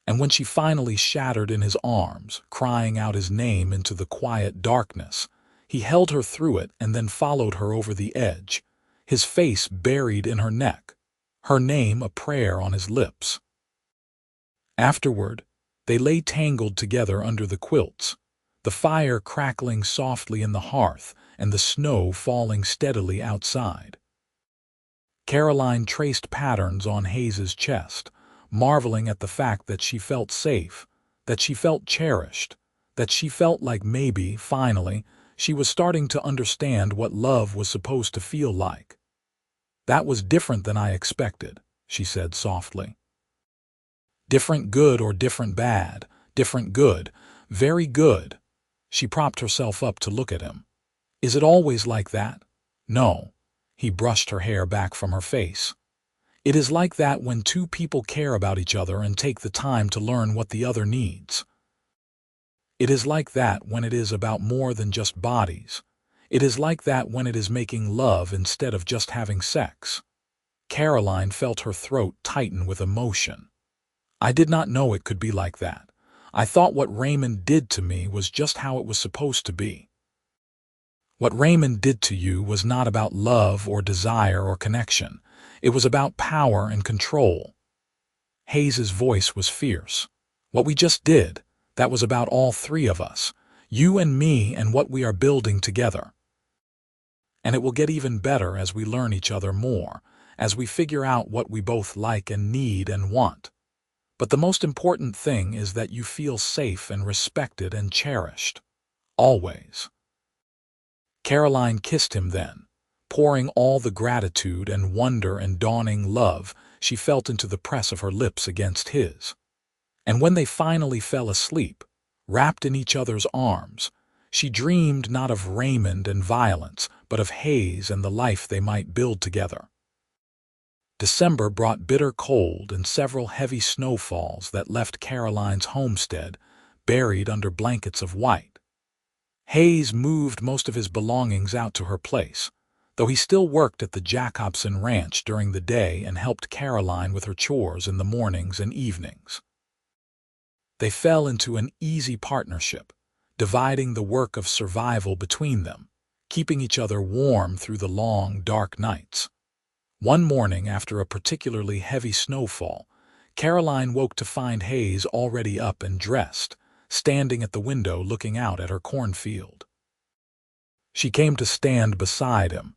And when she finally shattered in his arms, crying out his name into the quiet darkness, he held her through it and then followed her over the edge, his face buried in her neck, her name a prayer on his lips. Afterward, they lay tangled together under the quilts, the fire crackling softly in the hearth and the snow falling steadily outside. Caroline traced patterns on Hayes's chest, marveling at the fact that she felt safe, that she felt cherished, that she felt like maybe, finally, she was starting to understand what love was supposed to feel like. "That was different than I expected," she said softly. "Different good or different bad? Different good. Very good." She propped herself up to look at him. "Is it always like that?" "No." He brushed her hair back from her face. "It is like that when two people care about each other and take the time to learn what the other needs. It is like that when it is about more than just bodies. It is like that when it is making love instead of just having sex." Caroline felt her throat tighten with emotion. "I did not know it could be like that. I thought what Raymond did to me was just how it was supposed to be." "What Raymond did to you was not about love or desire or connection. It was about power and control." Hayes's voice was fierce. "What we just did, that was about all three of us, you and me and what we are building together. And it will get even better as we learn each other more, as we figure out what we both like and need and want. But the most important thing is that you feel safe and respected and cherished. Always." Caroline kissed him then, pouring all the gratitude and wonder and dawning love she felt into the press of her lips against his. And when they finally fell asleep, wrapped in each other's arms, she dreamed not of Raymond and violence, but of Hayes and the life they might build together. December brought bitter cold and several heavy snowfalls that left Caroline's homestead buried under blankets of white. Hayes moved most of his belongings out to her place, though he still worked at the Jacobson ranch during the day and helped Caroline with her chores in the mornings and evenings. They fell into an easy partnership, dividing the work of survival between them, keeping each other warm through the long, dark nights. One morning, after a particularly heavy snowfall, Caroline woke to find Hayes already up and dressed, standing at the window looking out at her cornfield. She came to stand beside him,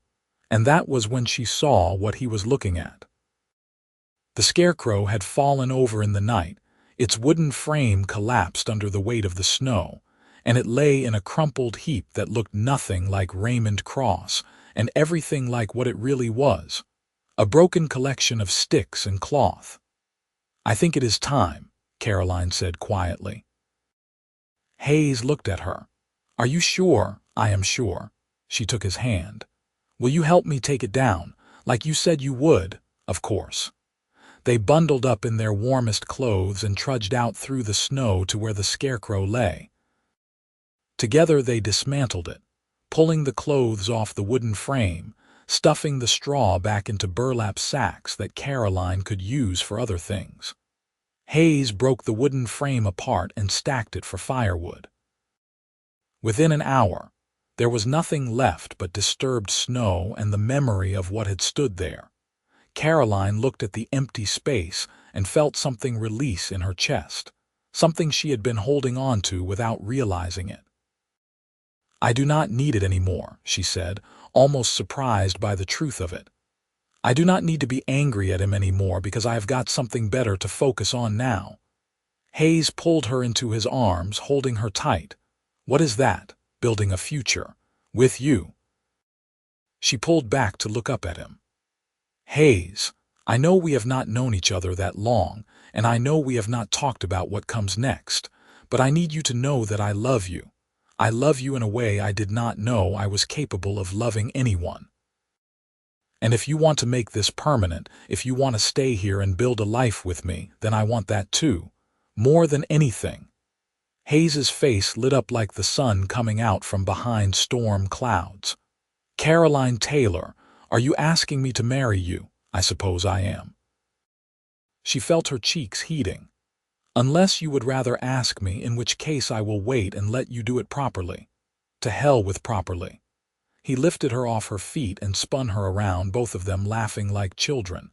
and that was when she saw what he was looking at. The Scarecrow had fallen over in the night, its wooden frame collapsed under the weight of the snow, and it lay in a crumpled heap that looked nothing like Raymond Cross and everything like what it really was, a broken collection of sticks and cloth. "I think it is time," Caroline said quietly. Hayes looked at her. "Are you sure?" "I am sure." She took his hand. "Will you help me take it down, like you said you would?" "Of course." They bundled up in their warmest clothes and trudged out through the snow to where the Scarecrow lay. Together they dismantled it, pulling the clothes off the wooden frame, stuffing the straw back into burlap sacks that Caroline could use for other things. Hayes broke the wooden frame apart and stacked it for firewood. Within an hour, there was nothing left but disturbed snow and the memory of what had stood there. Caroline looked at the empty space and felt something release in her chest, something she had been holding on to without realizing it. "I do not need it anymore," she said, almost surprised by the truth of it. "I do not need to be angry at him anymore because I have got something better to focus on now." Hayes pulled her into his arms, holding her tight. "What is that? Building a future. With you." She pulled back to look up at him. "Hayes, I know we have not known each other that long, and I know we have not talked about what comes next, but I need you to know that I love you. I love you in a way I did not know I was capable of loving anyone. And if you want to make this permanent, if you want to stay here and build a life with me, then I want that too, more than anything." Hayes's face lit up like the sun coming out from behind storm clouds. "Caroline Taylor, are you asking me to marry you?" "I suppose I am." She felt her cheeks heating. "Unless you would rather ask me, in which case I will wait and let you do it properly." "To hell with properly." He lifted her off her feet and spun her around, both of them laughing like children.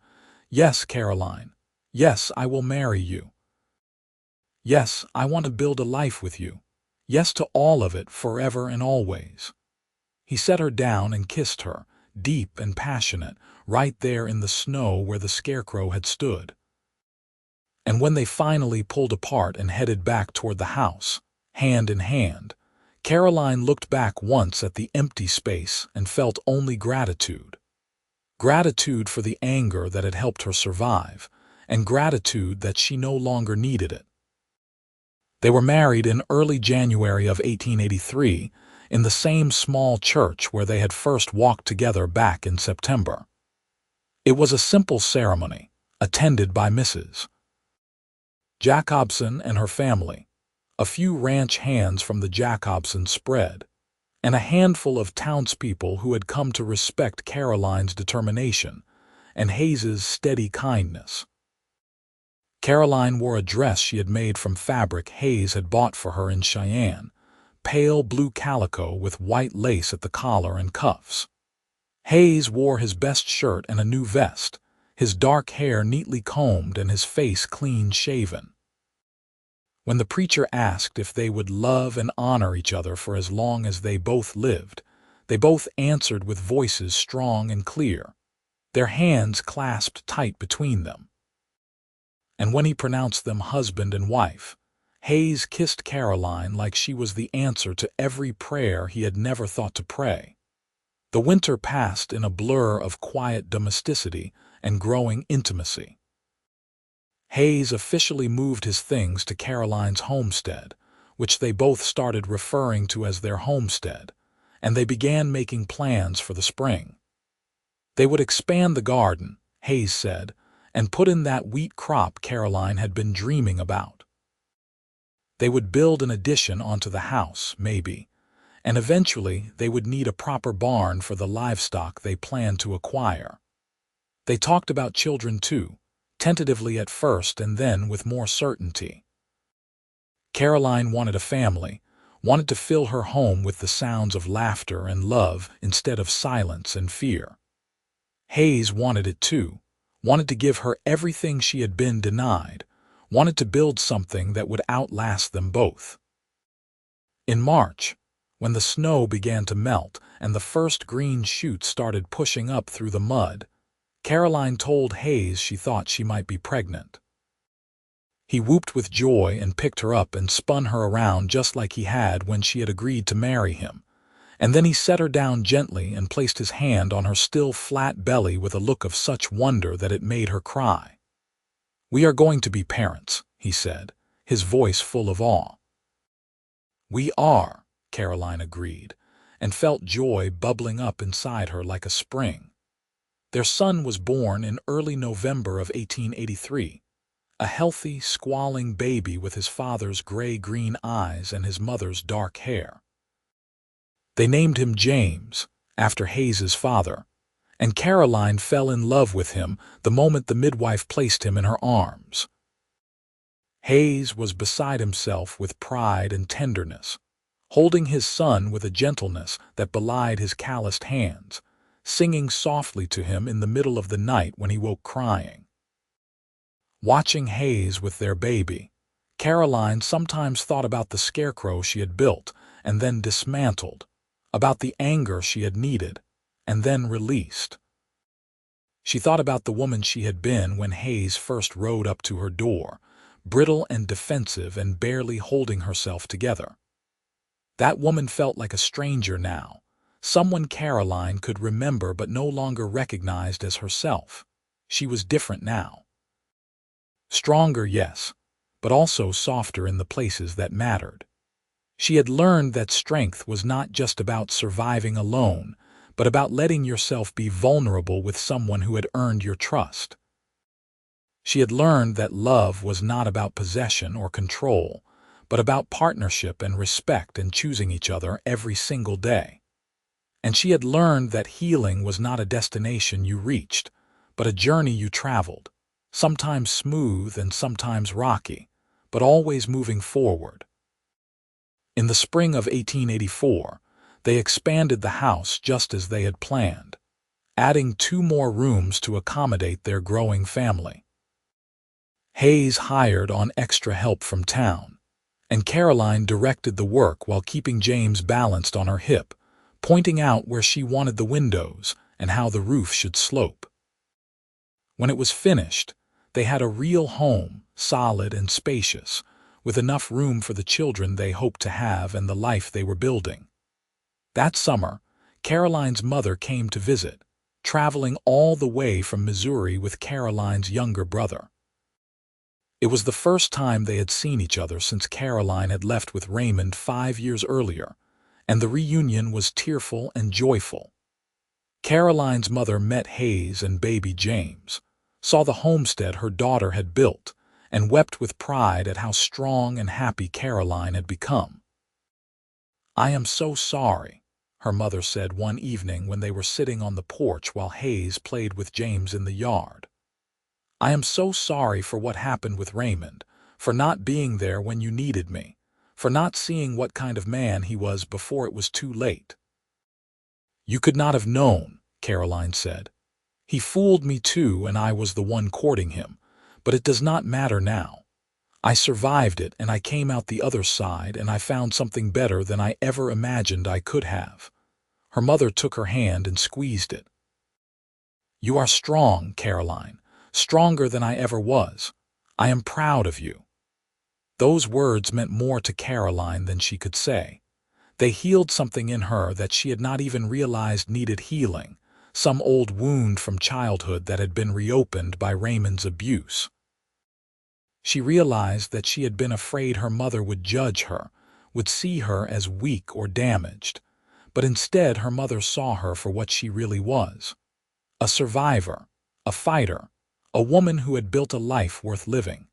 "Yes, Caroline. Yes, I will marry you. Yes, I want to build a life with you. Yes to all of it, forever and always." He set her down and kissed her, deep and passionate, right there in the snow where the Scarecrow had stood. And when they finally pulled apart and headed back toward the house, hand in hand, Caroline looked back once at the empty space and felt only gratitude. Gratitude for the anger that had helped her survive, and gratitude that she no longer needed it. They were married in early January of 1883 in the same small church where they had first walked together back in September. It was a simple ceremony, attended by Mrs. Jacobson and her family, a few ranch hands from the Jacobson spread, and a handful of townspeople who had come to respect Caroline's determination and Hayes's steady kindness. Caroline wore a dress she had made from fabric Hayes had bought for her in Cheyenne, pale blue calico with white lace at the collar and cuffs. Hayes wore his best shirt and a new vest, his dark hair neatly combed and his face clean shaven. When the preacher asked if they would love and honor each other for as long as they both lived, they both answered with voices strong and clear, their hands clasped tight between them. And when he pronounced them husband and wife, Hayes kissed Caroline like she was the answer to every prayer he had never thought to pray. The winter passed in a blur of quiet domesticity and growing intimacy. Hayes officially moved his things to Caroline's homestead, which they both started referring to as their homestead, and they began making plans for the spring. They would expand the garden, Hayes said, and put in that wheat crop Caroline had been dreaming about. They would build an addition onto the house, maybe, and eventually they would need a proper barn for the livestock they planned to acquire. They talked about children too, tentatively at first and then with more certainty. Caroline wanted a family, wanted to fill her home with the sounds of laughter and love instead of silence and fear. Hayes wanted it too, wanted to give her everything she had been denied, wanted to build something that would outlast them both. In March, when the snow began to melt and the first green shoots started pushing up through the mud, Caroline told Hayes she thought she might be pregnant. He whooped with joy and picked her up and spun her around just like he had when she had agreed to marry him, and then he set her down gently and placed his hand on her still flat belly with a look of such wonder that it made her cry. "We are going to be parents," he said, his voice full of awe. "We are," Caroline agreed, and felt joy bubbling up inside her like a spring. Their son was born in early November of 1883, a healthy, squalling baby with his father's gray-green eyes and his mother's dark hair. They named him James, after Hayes's father, and Caroline fell in love with him the moment the midwife placed him in her arms. Hayes was beside himself with pride and tenderness, holding his son with a gentleness that belied his calloused hands, singing softly to him in the middle of the night when he woke crying. Watching Hayes with their baby, Caroline sometimes thought about the Scarecrow she had built and then dismantled, about the anger she had needed and then released. She thought about the woman she had been when Hayes first rode up to her door, brittle and defensive and barely holding herself together. That woman felt like a stranger now, someone Caroline could remember but no longer recognized as herself. She was different now. Stronger, yes, but also softer in the places that mattered. She had learned that strength was not just about surviving alone, but about letting yourself be vulnerable with someone who had earned your trust. She had learned that love was not about possession or control, but about partnership and respect and choosing each other every single day. And she had learned that healing was not a destination you reached, but a journey you traveled, sometimes smooth and sometimes rocky, but always moving forward. In the spring of 1884, they expanded the house just as they had planned, adding 2 more rooms to accommodate their growing family. Hayes hired on extra help from town, and Caroline directed the work while keeping James balanced on her hip, pointing out where she wanted the windows and how the roof should slope. When it was finished, they had a real home, solid and spacious, with enough room for the children they hoped to have and the life they were building. That summer, Caroline's mother came to visit, traveling all the way from Missouri with Caroline's younger brother. It was the first time they had seen each other since Caroline had left with Raymond 5 years earlier, and the reunion was tearful and joyful. Caroline's mother met Hayes and baby James, saw the homestead her daughter had built, and wept with pride at how strong and happy Caroline had become. "I am so sorry," her mother said one evening when they were sitting on the porch while Hayes played with James in the yard. "I am so sorry for what happened with Raymond, for not being there when you needed me, for not seeing what kind of man he was before it was too late." "You could not have known," Caroline said. "He fooled me too, and I was the one courting him, but it does not matter now. I survived it, and I came out the other side, and I found something better than I ever imagined I could have." Her mother took her hand and squeezed it. "You are strong, Caroline, stronger than I ever was. I am proud of you." Those words meant more to Caroline than she could say. They healed something in her that she had not even realized needed healing, some old wound from childhood that had been reopened by Raymond's abuse. She realized that she had been afraid her mother would judge her, would see her as weak or damaged, but instead her mother saw her for what she really was: a survivor, a fighter, a woman who had built a life worth living.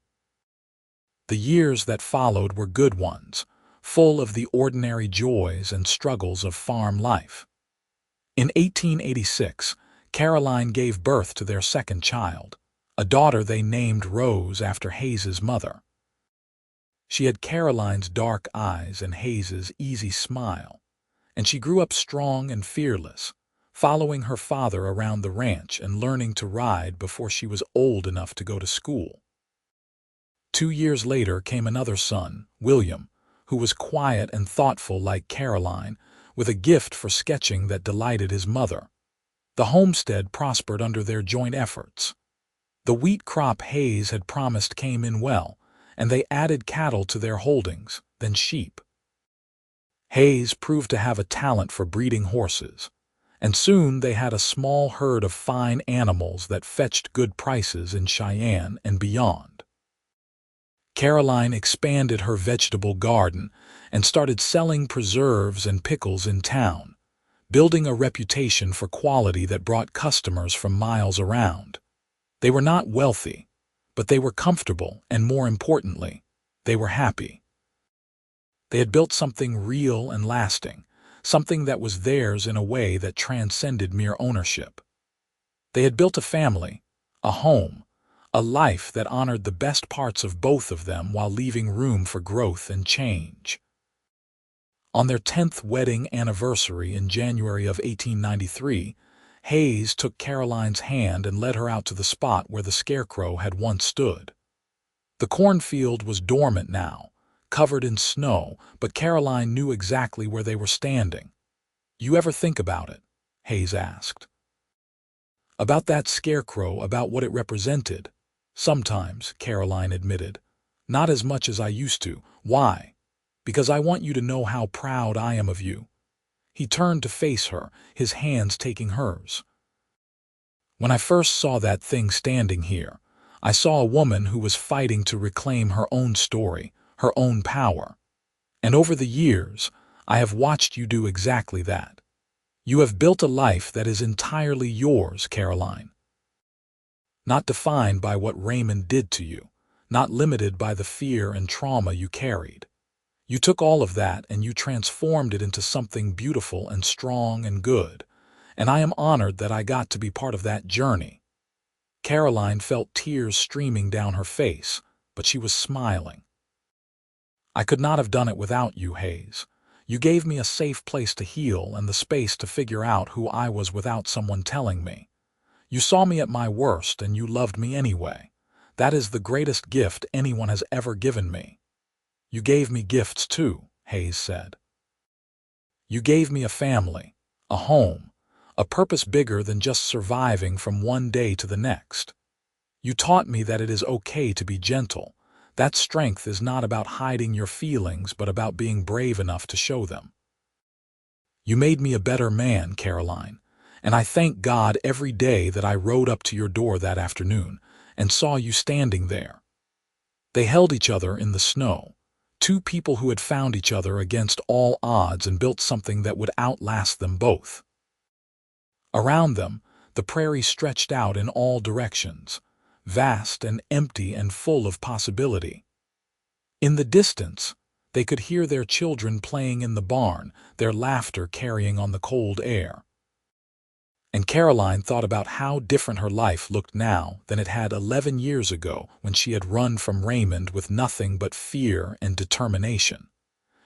The years that followed were good ones, full of the ordinary joys and struggles of farm life. In 1886, Caroline gave birth to their second child, a daughter they named Rose after Hayes's mother. She had Caroline's dark eyes and Hayes's easy smile, and she grew up strong and fearless, following her father around the ranch and learning to ride before she was old enough to go to school. 2 years later came another son, William, who was quiet and thoughtful like Caroline, with a gift for sketching that delighted his mother. The homestead prospered under their joint efforts. The wheat crop Hayes had promised came in well, and they added cattle to their holdings, then sheep. Hayes proved to have a talent for breeding horses, and soon they had a small herd of fine animals that fetched good prices in Cheyenne and beyond. Caroline expanded her vegetable garden and started selling preserves and pickles in town, building a reputation for quality that brought customers from miles around. They were not wealthy, but they were comfortable, and more importantly, they were happy. They had built something real and lasting, something that was theirs in a way that transcended mere ownership. They had built a family, a home, a life that honored the best parts of both of them while leaving room for growth and change. On their 10th wedding anniversary in January of 1893, Hayes took Caroline's hand and led her out to the spot where the Scarecrow had once stood. The cornfield was dormant now, covered in snow, but Caroline knew exactly where they were standing. "You ever think about it?" Hayes asked. "About that Scarecrow, about what it represented?" "Sometimes," Caroline admitted. "Not as much as I used to." "Why?" "Because I want you to know how proud I am of you." He turned to face her, his hands taking hers. "When I first saw that thing standing here, I saw a woman who was fighting to reclaim her own story, her own power. And over the years, I have watched you do exactly that. You have built a life that is entirely yours, Caroline. Not defined by what Raymond did to you, not limited by the fear and trauma you carried. You took all of that and you transformed it into something beautiful and strong and good, and I am honored that I got to be part of that journey." Caroline felt tears streaming down her face, but she was smiling. "I could not have done it without you, Hayes. You gave me a safe place to heal and the space to figure out who I was without someone telling me. You saw me at my worst and you loved me anyway. That is the greatest gift anyone has ever given me." "You gave me gifts too," Hayes said. "You gave me a family, a home, a purpose bigger than just surviving from one day to the next. You taught me that it is okay to be gentle. That strength is not about hiding your feelings but about being brave enough to show them. You made me a better man, Caroline, and I thank God every day that I rode up to your door that afternoon and saw you standing there." They held each other in the snow, two people who had found each other against all odds and built something that would outlast them both. Around them, the prairie stretched out in all directions, vast and empty and full of possibility. In the distance, they could hear their children playing in the barn, their laughter carrying on the cold air. And Caroline thought about how different her life looked now than it had 11 years ago when she had run from Raymond with nothing but fear and determination.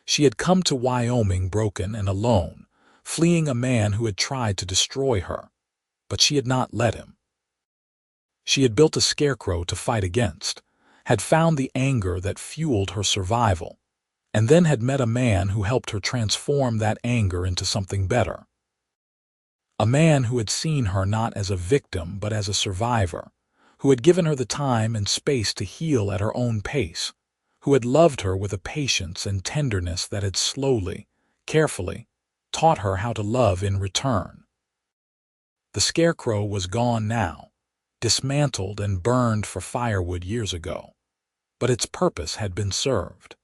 She had come to Wyoming broken and alone, fleeing a man who had tried to destroy her, but she had not let him. She had built a Scarecrow to fight against, had found the anger that fueled her survival, and then had met a man who helped her transform that anger into something better. A man who had seen her not as a victim but as a survivor, who had given her the time and space to heal at her own pace, who had loved her with a patience and tenderness that had slowly, carefully, taught her how to love in return. The Scarecrow was gone now, dismantled and burned for firewood years ago. but its purpose had been served.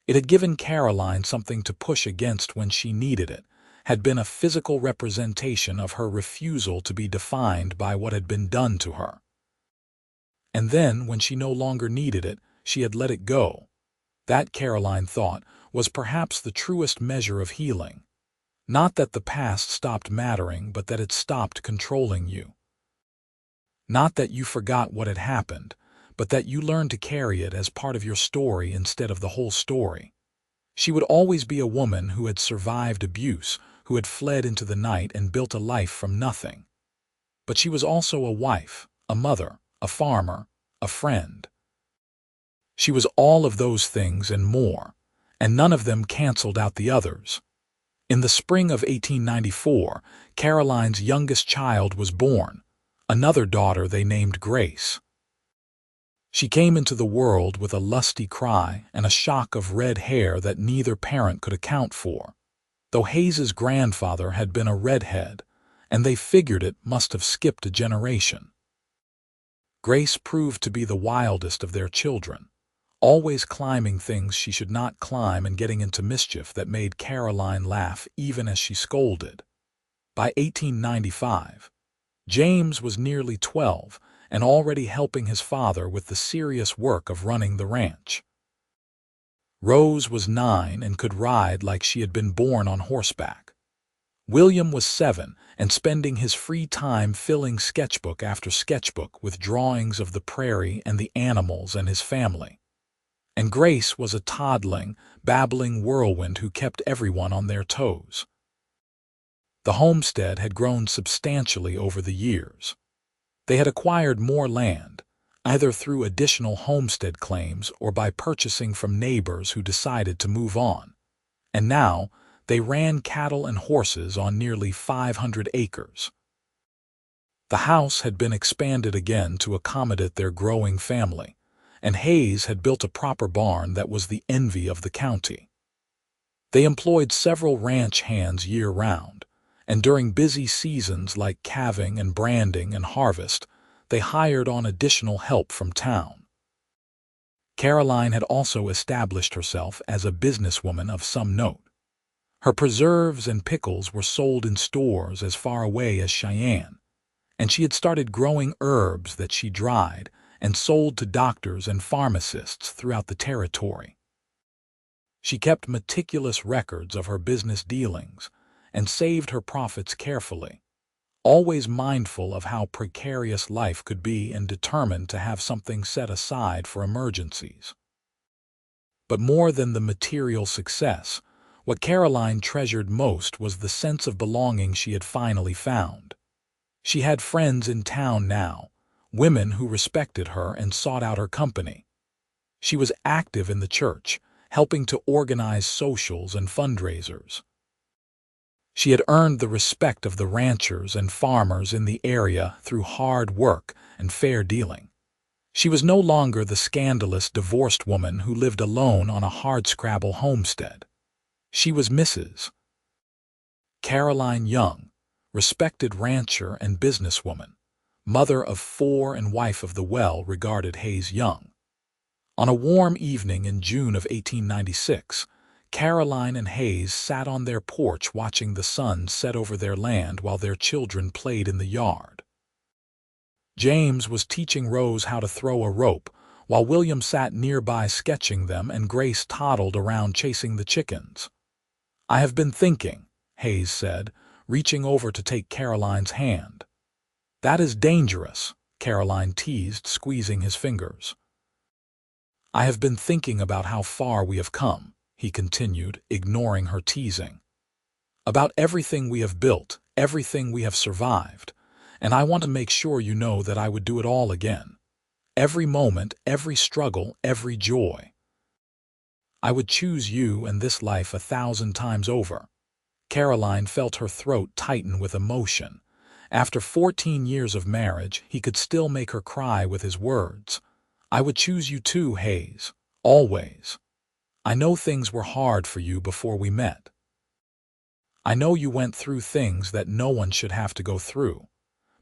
It had given Caroline something to push against when she needed it, had been a physical representation of her refusal to be defined by what had been done to her. And then, when she no longer needed it, she had let it go. That, Caroline thought, was perhaps the truest measure of healing. Not that the past stopped mattering, but that it stopped controlling you. Not that you forgot what had happened, but that you learned to carry it as part of your story instead of the whole story. She would always be a woman who had survived abuse, who had fled into the night and built a life from nothing. But she was also a wife, a mother, a farmer, a friend. She was all of those things and more, and none of them canceled out the others. In the spring of 1894, Caroline's youngest child was born, another daughter they named Grace. She came into the world with a lusty cry and a shock of red hair that neither parent could account for, though Hayes's grandfather had been a redhead, and they figured it must have skipped a generation. Grace proved to be the wildest of their children, always climbing things she should not climb and getting into mischief that made Caroline laugh even as she scolded. By 1895, James was nearly 12 and already helping his father with the serious work of running the ranch. Rose was 9 and could ride like she had been born on horseback. William was 7 and spending his free time filling sketchbook after sketchbook with drawings of the prairie and the animals and his family. And Grace was a toddling, babbling whirlwind who kept everyone on their toes. The homestead had grown substantially over the years. They had acquired more land, either through additional homestead claims or by purchasing from neighbors who decided to move on. And now, they ran cattle and horses on nearly 500 acres. The house had been expanded again to accommodate their growing family, and Hayes had built a proper barn that was the envy of the county. They employed several ranch hands year-round, and during busy seasons like calving and branding and harvest, they hired on additional help from town. Caroline had also established herself as a businesswoman of some note. Her preserves and pickles were sold in stores as far away as Cheyenne, and she had started growing herbs that she dried and sold to doctors and pharmacists throughout the territory. She kept meticulous records of her business dealings and saved her profits carefully, always mindful of how precarious life could be and determined to have something set aside for emergencies. But more than the material success, what Caroline treasured most was the sense of belonging she had finally found. She had friends in town now, women who respected her and sought out her company. She was active in the church, helping to organize socials and fundraisers. She had earned the respect of the ranchers and farmers in the area through hard work and fair dealing. She was no longer the scandalous divorced woman who lived alone on a hardscrabble homestead. She was Mrs. Caroline Young, respected rancher and businesswoman, mother of 4 and wife of the well-regarded Hayes Young. On a warm evening in June of 1896, Caroline and Hayes sat on their porch watching the sun set over their land while their children played in the yard. James was teaching Rose how to throw a rope, while William sat nearby sketching them and Grace toddled around chasing the chickens. "I have been thinking," Hayes said, reaching over to take Caroline's hand. "That is dangerous," Caroline teased, squeezing his fingers. "I have been thinking about how far we have come," he continued, ignoring her teasing. "About everything we have built, everything we have survived, and I want to make sure you know that I would do it all again. Every moment, every struggle, every joy. I would choose you and this life 1,000 times over." Caroline felt her throat tighten with emotion. After 14 years of marriage, he could still make her cry with his words. "I would choose you too, Hayes, always. I know things were hard for you before we met. I know you went through things that no one should have to go through.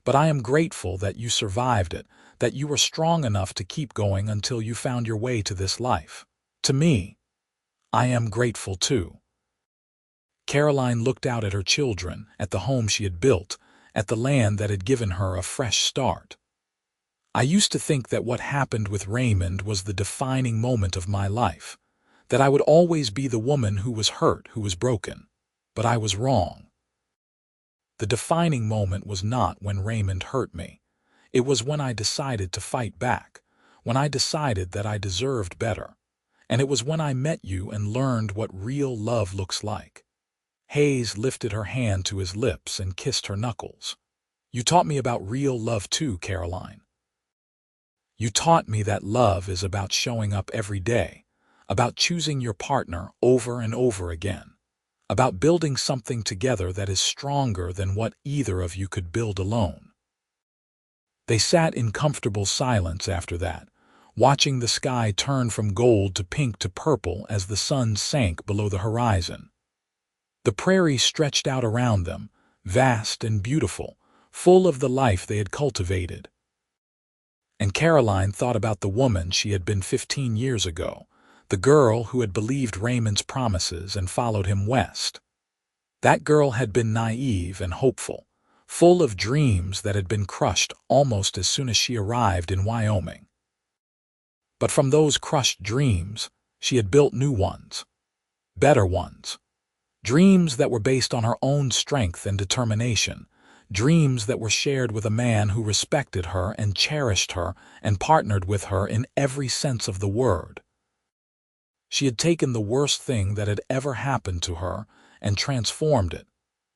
But I am grateful that you survived it, that you were strong enough to keep going until you found your way to this life. To me, I am grateful too." Caroline looked out at her children, at the home she had built, at the land that had given her a fresh start. "I used to think that what happened with Raymond was the defining moment of my life, that I would always be the woman who was hurt, who was broken. But I was wrong. The defining moment was not when Raymond hurt me. It was when I decided to fight back, when I decided that I deserved better. And it was when I met you and learned what real love looks like." Hayes lifted her hand to his lips and kissed her knuckles. "You taught me about real love too, Caroline. You taught me that love is about showing up every day, about choosing your partner over and over again, about building something together that is stronger than what either of you could build alone." They sat in comfortable silence after that, watching the sky turn from gold to pink to purple as the sun sank below the horizon. The prairie stretched out around them, vast and beautiful, full of the life they had cultivated. And Caroline thought about the woman she had been 15 years ago, the girl who had believed Raymond's promises and followed him west. That girl had been naive and hopeful, full of dreams that had been crushed almost as soon as she arrived in Wyoming. But from those crushed dreams, she had built new ones, better ones. Dreams that were based on her own strength and determination, dreams that were shared with a man who respected her and cherished her and partnered with her in every sense of the word. She had taken the worst thing that had ever happened to her and transformed it,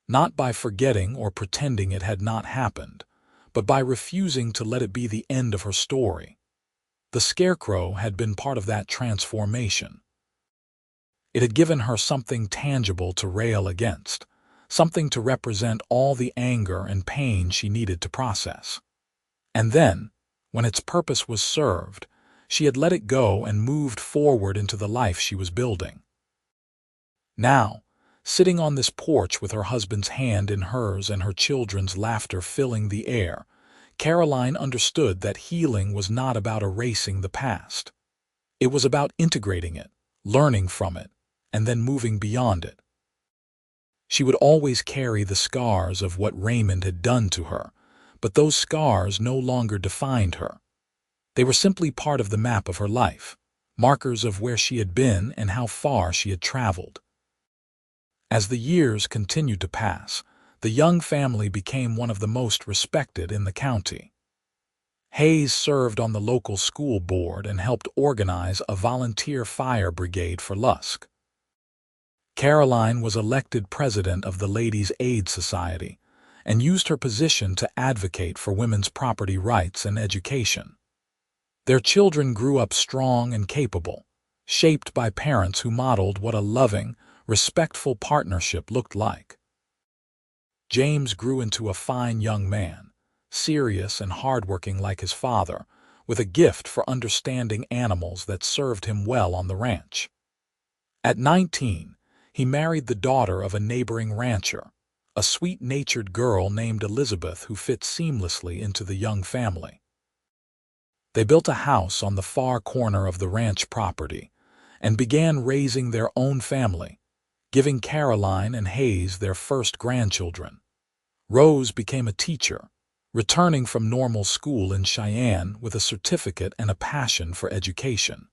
not by forgetting or pretending it had not happened, but by refusing to let it be the end of her story. The Scarecrow had been part of that transformation. It had given her something tangible to rail against, something to represent all the anger and pain she needed to process. And then, when its purpose was served, she had let it go and moved forward into the life she was building. Now, sitting on this porch with her husband's hand in hers and her children's laughter filling the air, Caroline understood that healing was not about erasing the past. It was about integrating it, learning from it, and then moving beyond it. She would always carry the scars of what Raymond had done to her, but those scars no longer defined her. They were simply part of the map of her life, markers of where she had been and how far she had traveled. As the years continued to pass, the young family became one of the most respected in the county. Hayes served on the local school board and helped organize a volunteer fire brigade for Lusk. Caroline was elected president of the Ladies' Aid Society and used her position to advocate for women's property rights and education. Their children grew up strong and capable, shaped by parents who modeled what a loving, respectful partnership looked like. James grew into a fine young man, serious and hardworking like his father, with a gift for understanding animals that served him well on the ranch. At 19, he married the daughter of a neighboring rancher, a sweet-natured girl named Elizabeth who fit seamlessly into the young family. They built a house on the far corner of the ranch property and began raising their own family, giving Caroline and Hayes their first grandchildren. Rose became a teacher, returning from normal school in Cheyenne with a certificate and a passion for education.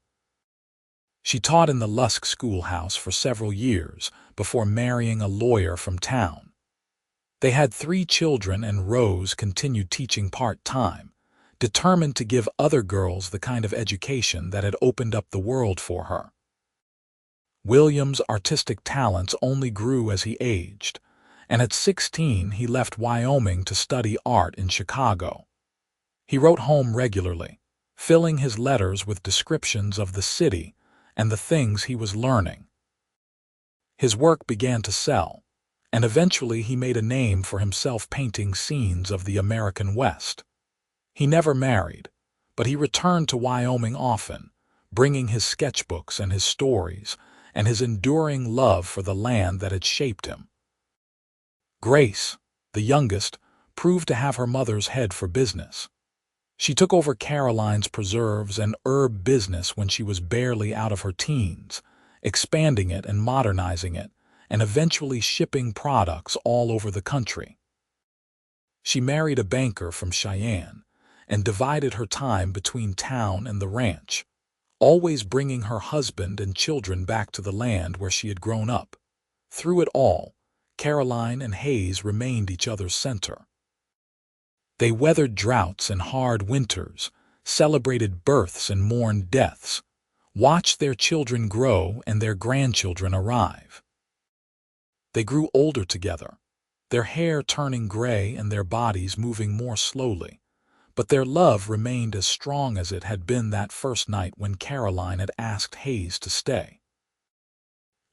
She taught in the Lusk schoolhouse for several years before marrying a lawyer from town. They had 3 children, and Rose continued teaching part-time, determined to give other girls the kind of education that had opened up the world for her. William's artistic talents only grew as he aged, and at 16 he left Wyoming to study art in Chicago. He wrote home regularly, filling his letters with descriptions of the city and the things he was learning. His work began to sell, and eventually he made a name for himself painting scenes of the American West. He never married, but he returned to Wyoming often, bringing his sketchbooks and his stories and his enduring love for the land that had shaped him. Grace, the youngest, proved to have her mother's head for business. She took over Caroline's preserves and herb business when she was barely out of her teens, expanding it and modernizing it, and eventually shipping products all over the country. She married a banker from Cheyenne and divided her time between town and the ranch, always bringing her husband and children back to the land where she had grown up. Through it all, Caroline and Hayes remained each other's center. They weathered droughts and hard winters, celebrated births and mourned deaths, watched their children grow and their grandchildren arrive. They grew older together, their hair turning gray and their bodies moving more slowly, but their love remained as strong as it had been that first night when Caroline had asked Hayes to stay.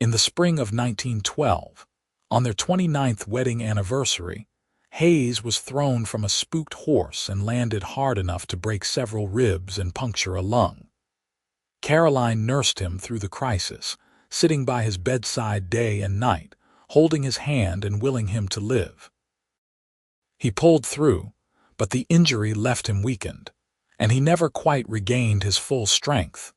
In the spring of 1912, on their 29th wedding anniversary, Hayes was thrown from a spooked horse and landed hard enough to break several ribs and puncture a lung. Caroline nursed him through the crisis, sitting by his bedside day and night, holding his hand and willing him to live. He pulled through, but the injury left him weakened, and he never quite regained his full strength.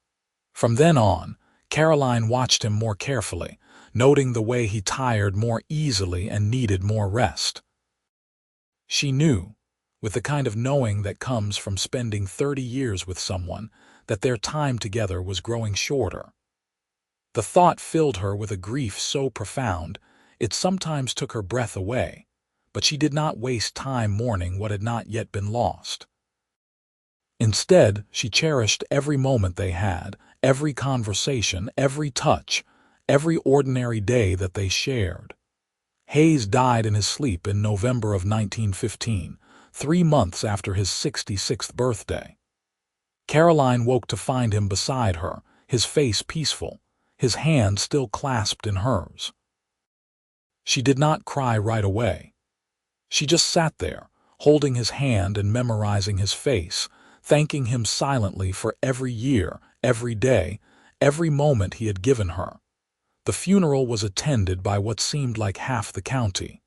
From then on, Caroline watched him more carefully, noting the way he tired more easily and needed more rest. She knew, with the kind of knowing that comes from spending 30 years with someone, that their time together was growing shorter. The thought filled her with a grief so profound, it sometimes took her breath away, but she did not waste time mourning what had not yet been lost. Instead, she cherished every moment they had, every conversation, every touch, every ordinary day that they shared. Hayes died in his sleep in November of 1915, 3 months after his 66th birthday. Caroline woke to find him beside her, his face peaceful, his hand still clasped in hers. She did not cry right away. She just sat there, holding his hand and memorizing his face, thanking him silently for every year, every day, every moment he had given her. The funeral was attended by what seemed like half the county.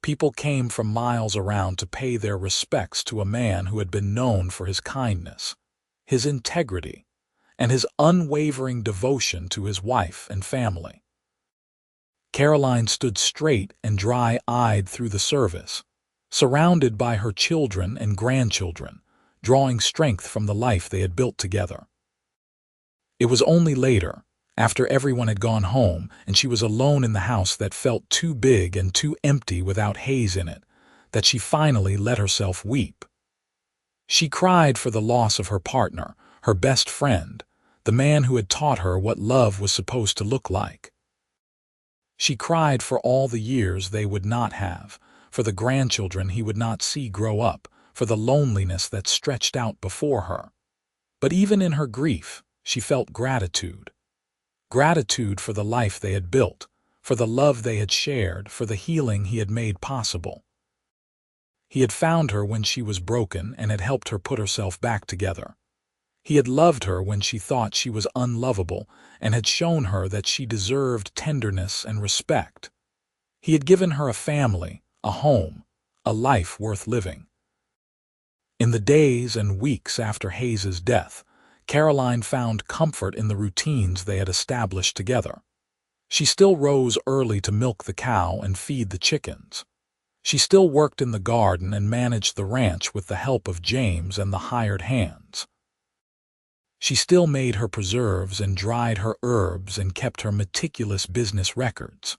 People came from miles around to pay their respects to a man who had been known for his kindness, his integrity, and his unwavering devotion to his wife and family. Caroline stood straight and dry-eyed through the service, surrounded by her children and grandchildren, drawing strength from the life they had built together. It was only later, after everyone had gone home and she was alone in the house that felt too big and too empty without Hayes in it, that she finally let herself weep. She cried for the loss of her partner, her best friend, the man who had taught her what love was supposed to look like. She cried for all the years they would not have, for the grandchildren he would not see grow up, for the loneliness that stretched out before her. But even in her grief, she felt gratitude. Gratitude for the life they had built, for the love they had shared, for the healing he had made possible. He had found her when she was broken and had helped her put herself back together. He had loved her when she thought she was unlovable and had shown her that she deserved tenderness and respect. He had given her a family, a home, a life worth living. In the days and weeks after Hayes's death, Caroline found comfort in the routines they had established together. She still rose early to milk the cow and feed the chickens. She still worked in the garden and managed the ranch with the help of James and the hired hands. She still made her preserves and dried her herbs and kept her meticulous business records.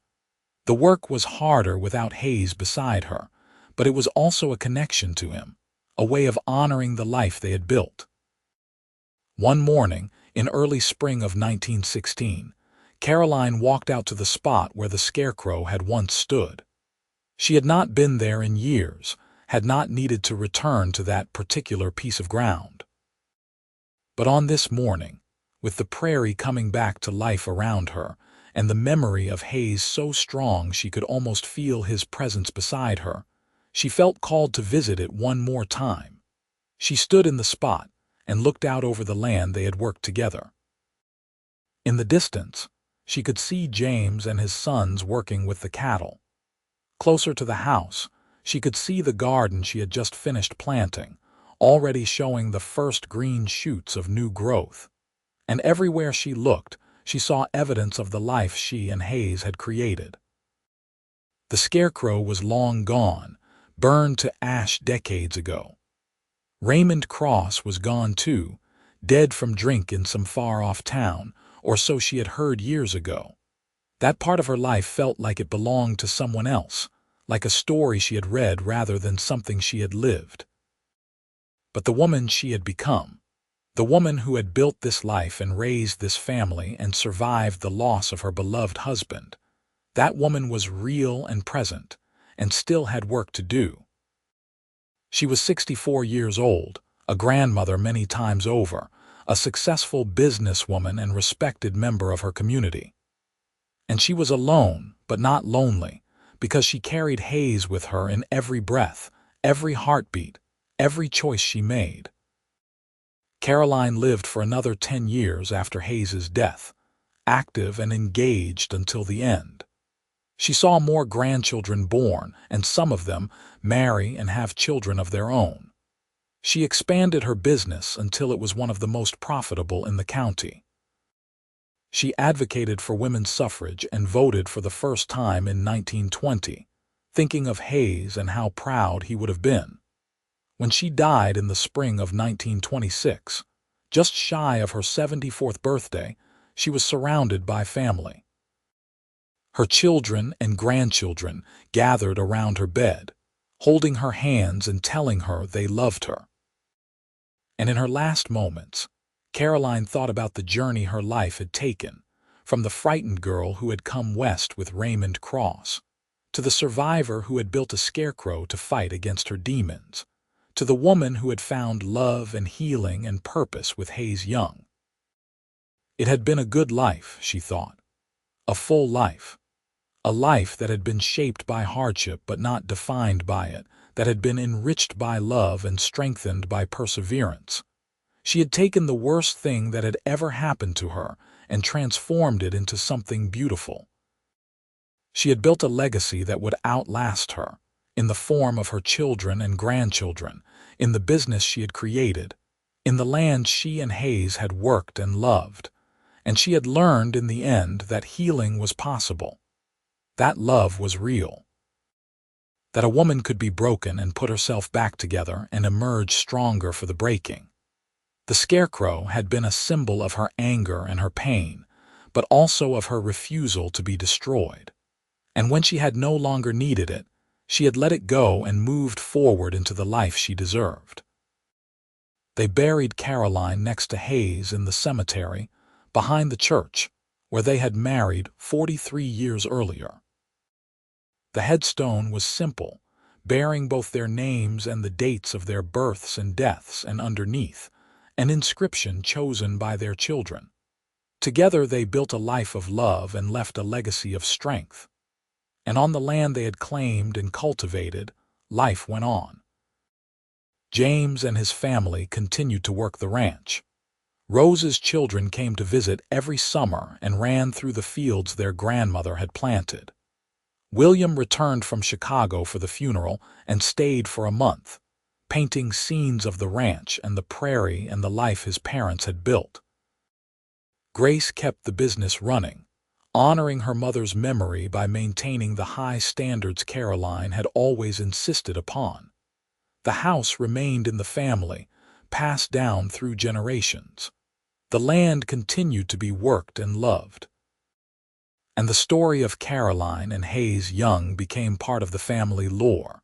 The work was harder without Hayes beside her, but it was also a connection to him, a way of honoring the life they had built. One morning, in early spring of 1916, Caroline walked out to the spot where the Scarecrow had once stood. She had not been there in years, had not needed to return to that particular piece of ground. But on this morning, with the prairie coming back to life around her, and the memory of Hayes so strong she could almost feel his presence beside her, she felt called to visit it one more time. She stood in the spot and looked out over the land they had worked together. In the distance, she could see James and his sons working with the cattle. Closer to the house, She could see the garden she had just finished planting, already showing the first green shoots of new growth. And everywhere she looked, she saw evidence of the life she and Hayes had created. The Scarecrow was long gone, burned to ash decades ago. Raymond Cross was gone too, dead from drink in some far-off town, or so she had heard years ago. That part of her life felt like it belonged to someone else, like a story she had read rather than something she had lived. But the woman she had become, the woman who had built this life and raised this family and survived the loss of her beloved husband, that woman was real and present, and still had work to do. She was 64 years old, a grandmother many times over, a successful businesswoman and respected member of her community. And she was alone, but not lonely, because she carried Hayes with her in every breath, every heartbeat, every choice she made. Caroline lived for another 10 years after Hayes's death, active and engaged until the end. She saw more grandchildren born, and some of them marry and have children of their own. She expanded her business until it was one of the most profitable in the county. She advocated for women's suffrage and voted for the first time in 1920, thinking of Hayes and how proud he would have been. When she died in the spring of 1926, just shy of her 74th birthday, she was surrounded by family. Her children and grandchildren gathered around her bed, holding her hands and telling her they loved her. And in her last moments, Caroline thought about the journey her life had taken, from the frightened girl who had come west with Raymond Cross, to the survivor who had built a scarecrow to fight against her demons, to the woman who had found love and healing and purpose with Hayes Young. It had been a good life, she thought, a full life. A life that had been shaped by hardship but not defined by it, that had been enriched by love and strengthened by perseverance. She had taken the worst thing that had ever happened to her and transformed it into something beautiful. She had built a legacy that would outlast her, in the form of her children and grandchildren, in the business she had created, in the land she and Hayes had worked and loved, and she had learned in the end that healing was possible. That love was real. That a woman could be broken and put herself back together and emerge stronger for the breaking. The Scarecrow had been a symbol of her anger and her pain, but also of her refusal to be destroyed. And when she had no longer needed it, she had let it go and moved forward into the life she deserved. They buried Caroline next to Hayes in the cemetery, behind the church, where they had married 43 years earlier. The headstone was simple, bearing both their names and the dates of their births and deaths, and underneath, an inscription chosen by their children. Together they built a life of love and left a legacy of strength. And on the land they had claimed and cultivated, life went on. James and his family continued to work the ranch. Rose's children came to visit every summer and ran through the fields their grandmother had planted. William returned from Chicago for the funeral and stayed for a month, painting scenes of the ranch and the prairie and the life his parents had built. Grace kept the business running, honoring her mother's memory by maintaining the high standards Caroline had always insisted upon. The house remained in the family, passed down through generations. The land continued to be worked and loved. And the story of Caroline and Hayes Young became part of the family lore,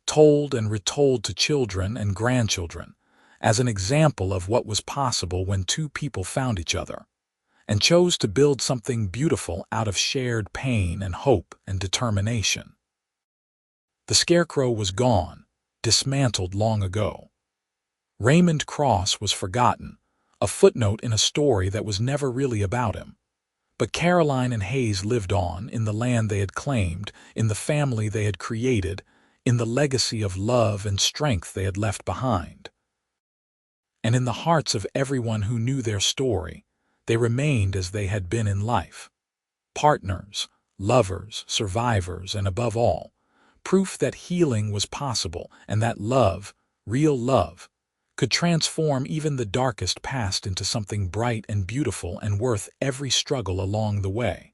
told and retold to children and grandchildren, as an example of what was possible when two people found each other, and chose to build something beautiful out of shared pain and hope and determination. The Scarecrow was gone, dismantled long ago. Raymond Cross was forgotten, a footnote in a story that was never really about him. But Caroline and Hayes lived on in the land they had claimed, in the family they had created, in the legacy of love and strength they had left behind. And in the hearts of everyone who knew their story, they remained as they had been in life. Partners, lovers, survivors, and above all, proof that healing was possible and that love, real love, could transform even the darkest past into something bright and beautiful and worth every struggle along the way.